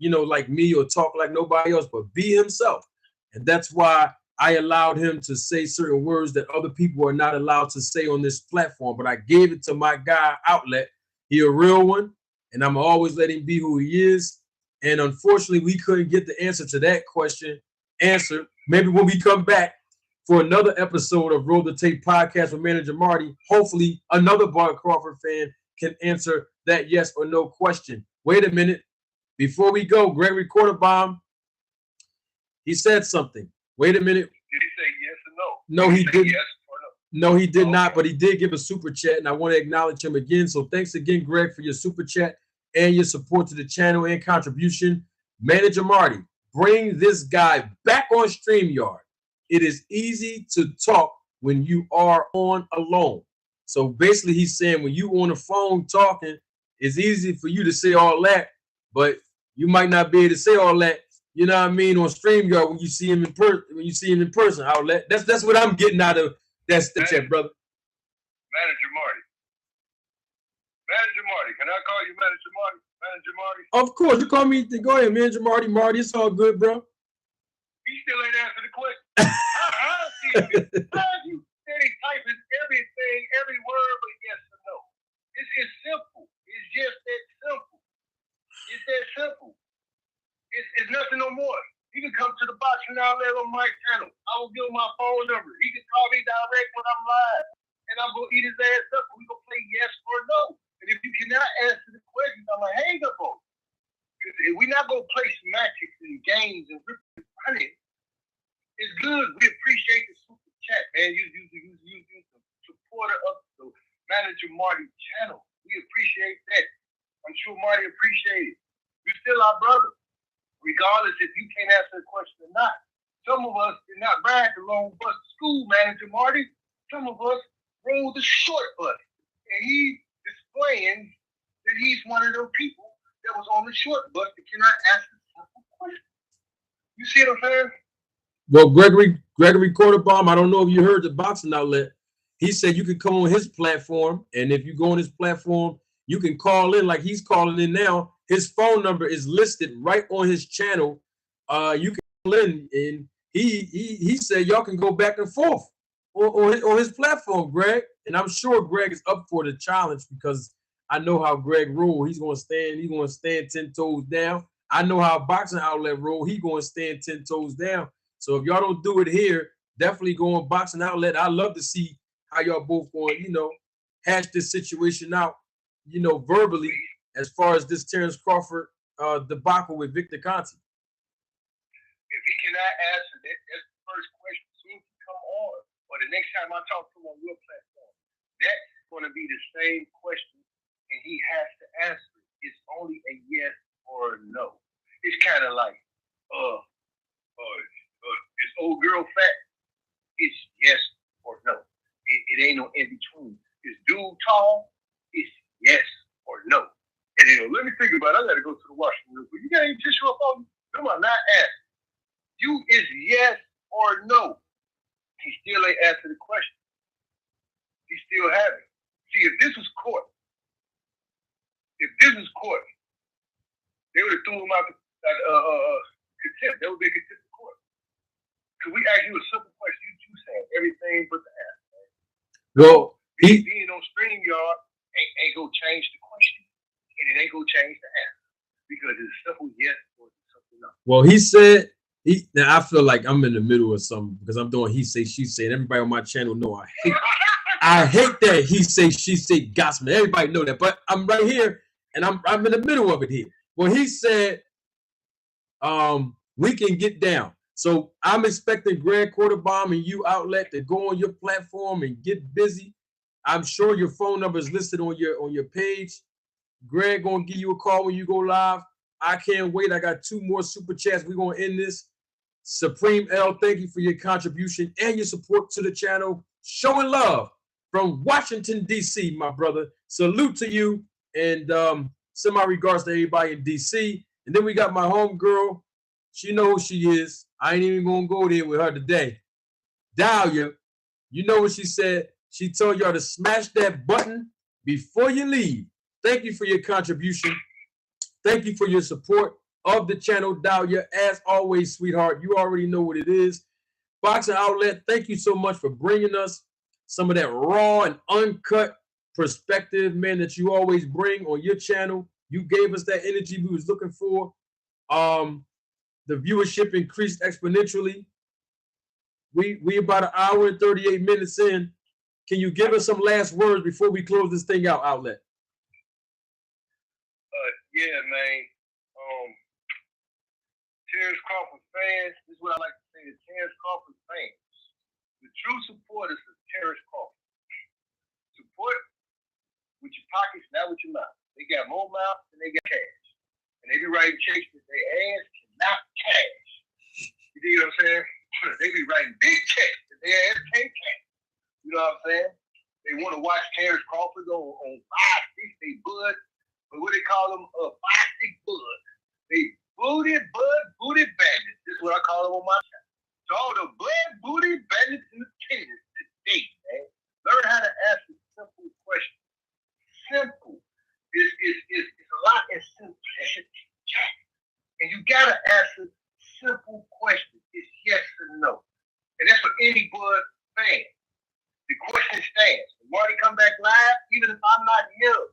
like me or talk like nobody else, but be himself. And that's why I allowed him to say certain words that other people are not allowed to say on this platform. But I gave it to my guy Outlet. He a real one, and I'm always let him be who he is. And unfortunately, we couldn't get the answer to that question answered. Maybe when we come back for another episode of Roll the Tape Podcast with Manager Marty, hopefully another Bud Crawford fan can answer that yes or no question. Wait a minute. Before we go, Gregory Quarterbaum, he said something. Wait a minute. Did he say yes or no? No, he didn't. Yes or no? No, he did not, but he did give a super chat, and I want to acknowledge him again. So thanks again, Greg, for your super chat and your support to the channel and contribution. Manager Marty, bring this guy back on StreamYard. It is easy to talk when you are on alone. So basically, he's saying when you on the phone talking, it's easy for you to say all that, but you might not be able to say all that. You know what I mean? On StreamYard when you see him in person, Outlet. That's what I'm getting out of that chat, brother. Manager Marty. Manager Marty. Can I call you Manager Marty? Manager Marty? Of course. You call me. Go ahead, Manager Marty. Marty, it's all good, bro. He still ain't answered the question. How you steady typing everything, every word, but yes or no? It's simple. It's just that simple. It's that simple. It's nothing no more. He can come to the Boxing Outlet on my channel. I will give him my phone number. He can call me direct when I'm live. And I'm going to eat his ass up. We're going to play yes or no. And if you cannot answer the question, I'm going to hang up on you. Because we're not going to play some magic and games and rip and run it. It's good. We appreciate the super chat, man. You the supporter of the Manager Marty channel. We appreciate that. I'm sure Marty appreciates it. You're still our brother, regardless if you can't answer the question or not. Some of us did not ride the long bus to school, Manager Marty. Some of us rode the short bus. And he's displaying that he's one of those people that was on the short bus that cannot answer the simple question. You see what I'm saying? Well, Gregory Quarterbaum, I don't know if you heard the Boxing Outlet. He said you can come on his platform, and if you go on his platform, you can call in like he's calling in now. His phone number is listed right on his channel. You can call in, and he said y'all can go back and forth. on his platform, Greg. And I'm sure Greg is up for the challenge because I know how Greg roll. He's gonna stand. He's gonna stand 10 toes down. I know how Boxing Outlet roll. He gonna stand 10 toes down. So if y'all don't do it here, definitely go on Boxing Outlet. I love to see how y'all both going. Hash this situation out. Verbally as far as this Terrence Crawford debacle with Victor Conte. If he cannot answer that, that's the first question soon to come on, or the next time I talk to him on your platform, that's going to be the same question, and he has to answer it. It's only a yes or a no. It's kind of like, is old girl fat? It's yes or no. It ain't no in between. Is dude tall? It's yes or no. And then let me think about it. I got to go to the washroom real quick. You got any tissue up on me? Come on, not ask. You is yes or no. He still ain't answered the question. He still haven't. See, if this was court, they would have threw him out contempt. That would be a contempt of court. Because we asked you a simple question. You saying everything but the answer. Well, being on StreamYard ain't gonna change the question, and it ain't gonna change the answer because it's simple yes or something else. Well, he said now I feel like I'm in the middle of something because I'm doing he say she say. And everybody on my channel know I hate that he say she say gospel. Everybody know that, but I'm right here and I'm in the middle of it here. Well, he said we can get down. So I'm expecting Greg Quarterbomb and you Outlet to go on your platform and get busy. I'm sure your phone number is listed on your page. Greg gonna give you a call when you go live. I can't wait. I got 2 more super chats. We're gonna end this. Supreme L, thank you for your contribution and your support to the channel. Showing love from Washington, D.C., my brother. Salute to you and send my regards to everybody in D.C. And then we got my homegirl. She knows who she is. I ain't even gonna go there with her today. Dahlia, you know what she said? She told y'all to smash that button before you leave. Thank you for your contribution. Thank you for your support of the channel, Dahlia. As always, sweetheart, you already know what it is. Boxing Outlet, thank you so much for bringing us some of that raw and uncut perspective, man, that you always bring on your channel. You gave us that energy we was looking for. The viewership increased exponentially. We about an hour and 38 minutes in. Can you give us some last words before we close this thing out, Outlet? Yeah, man. Terrence Crawford fans, this is what I like to say to Terrence Crawford fans. The true supporters of Terrence Crawford. Support with your pockets, not with your mouth. They got more mouth than they got cash. And they be writing checks that their ass cannot cash. You dig what I'm saying? They be writing big checks that their ass can't cash. You know what I'm saying? They want to watch Terrence Crawford on 5-6, they bud. But what they call them, 5-6 bud. They booty bandits. This is what I call them on my channel. So all the booty bandits in the kingdom today, man. Learn how to ask a simple question. Simple. It's a lot in simplicity. And you gotta ask a simple question. It's yes or no. And that's for any bud fan. The question stands. When Marty come back live, even if I'm not here,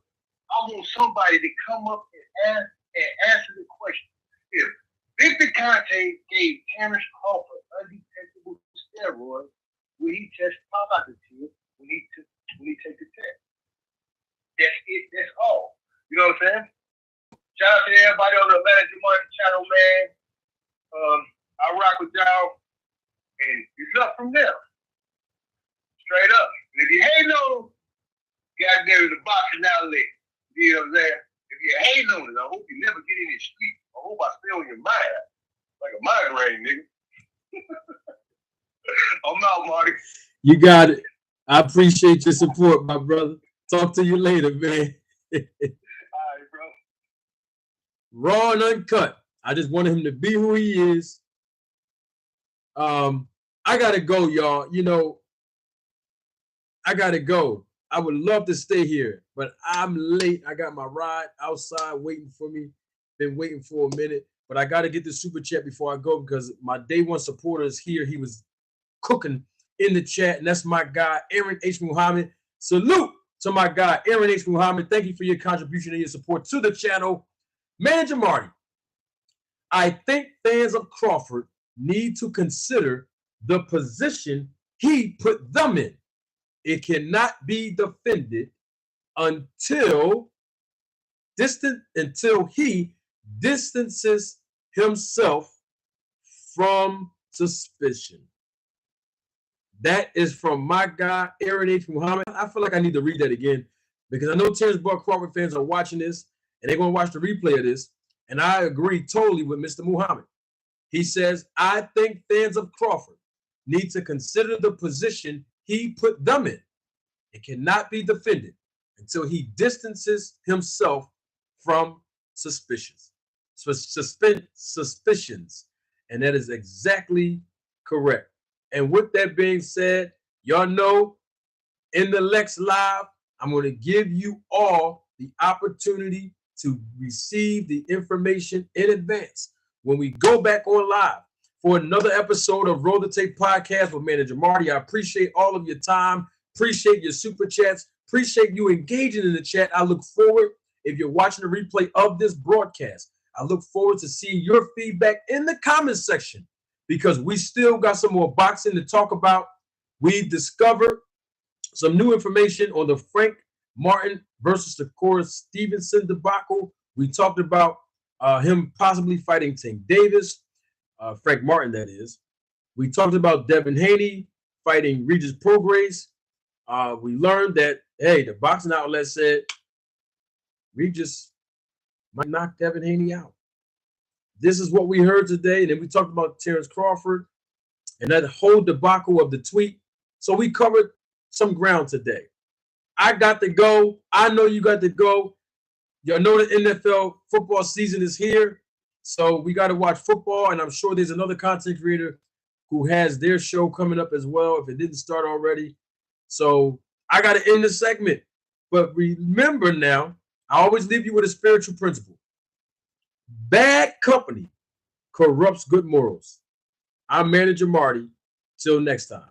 I want somebody to come up and answer the question. If Victor Conte gave Terrence Crawford undetectable steroids, will he test positive when he take the test? That's it. That's all. You know what I'm saying? Shout out to everybody on the Manager Market channel, man. I rock with y'all, and it's up from there. Straight up. And if you hate on, goddamn the Boxing Outlet. You know what I'm saying? If you're hating on it, I hope you never get in the street. I hope I stay on your mind. Like a migraine, nigga. I'm out, Marty. You got it. I appreciate your support, my brother. Talk to you later, man. All right, bro. Raw and uncut. I just wanted him to be who he is. I gotta go, y'all. You know, I gotta go. I would love to stay here, but I'm late. I got my ride outside waiting for me. Been waiting for a minute, but I got to get the super chat before I go because my day one supporter is here. He was cooking in the chat, and that's my guy, Aaron H. Muhammad. Salute to my guy, Aaron H. Muhammad. Thank you for your contribution and your support to the channel. Manager Marty, I think fans of Crawford need to consider the position he put them in. It cannot be defended until he distances himself from suspicion. That is from my guy, Aaron H. Muhammad. I feel like I need to read that again because I know Terrence Buck Crawford fans are watching this and they're going to watch the replay of this. And I agree totally with Mr. Muhammad. He says, I think fans of Crawford need to consider the position he put them in. It cannot be defended until he distances himself from suspicions. And that is exactly correct. And with that being said, y'all know in the Lex Live, I'm going to give you all the opportunity to receive the information in advance when we go back on live for another episode of Roll the Tape Podcast with Manager Marty. I appreciate all of your time. Appreciate your super chats. Appreciate you engaging in the chat. I look forward, if you're watching the replay of this broadcast, I look forward to seeing your feedback in the comments section because we still got some more boxing to talk about. We discovered some new information on the Frank Martin versus Shakur Stevenson debacle. We talked about him possibly fighting Tank Davis, Frank Martin, that is. We talked about Devin Haney fighting Regis Prograis. We learned that, hey, the boxing outlet said Regis might knock Devin Haney out. This is what we heard today. And then we talked about Terrence Crawford and that whole debacle of the tweet. So we covered some ground today. I got to go. I know you got to go. Y'all know the NFL football season is here. So we got to watch football. And I'm sure there's another content creator who has their show coming up as well, if it didn't start already. So I got to end the segment. But remember now, I always leave you with a spiritual principle. Bad company corrupts good morals. I'm Manager Marty. Till next time.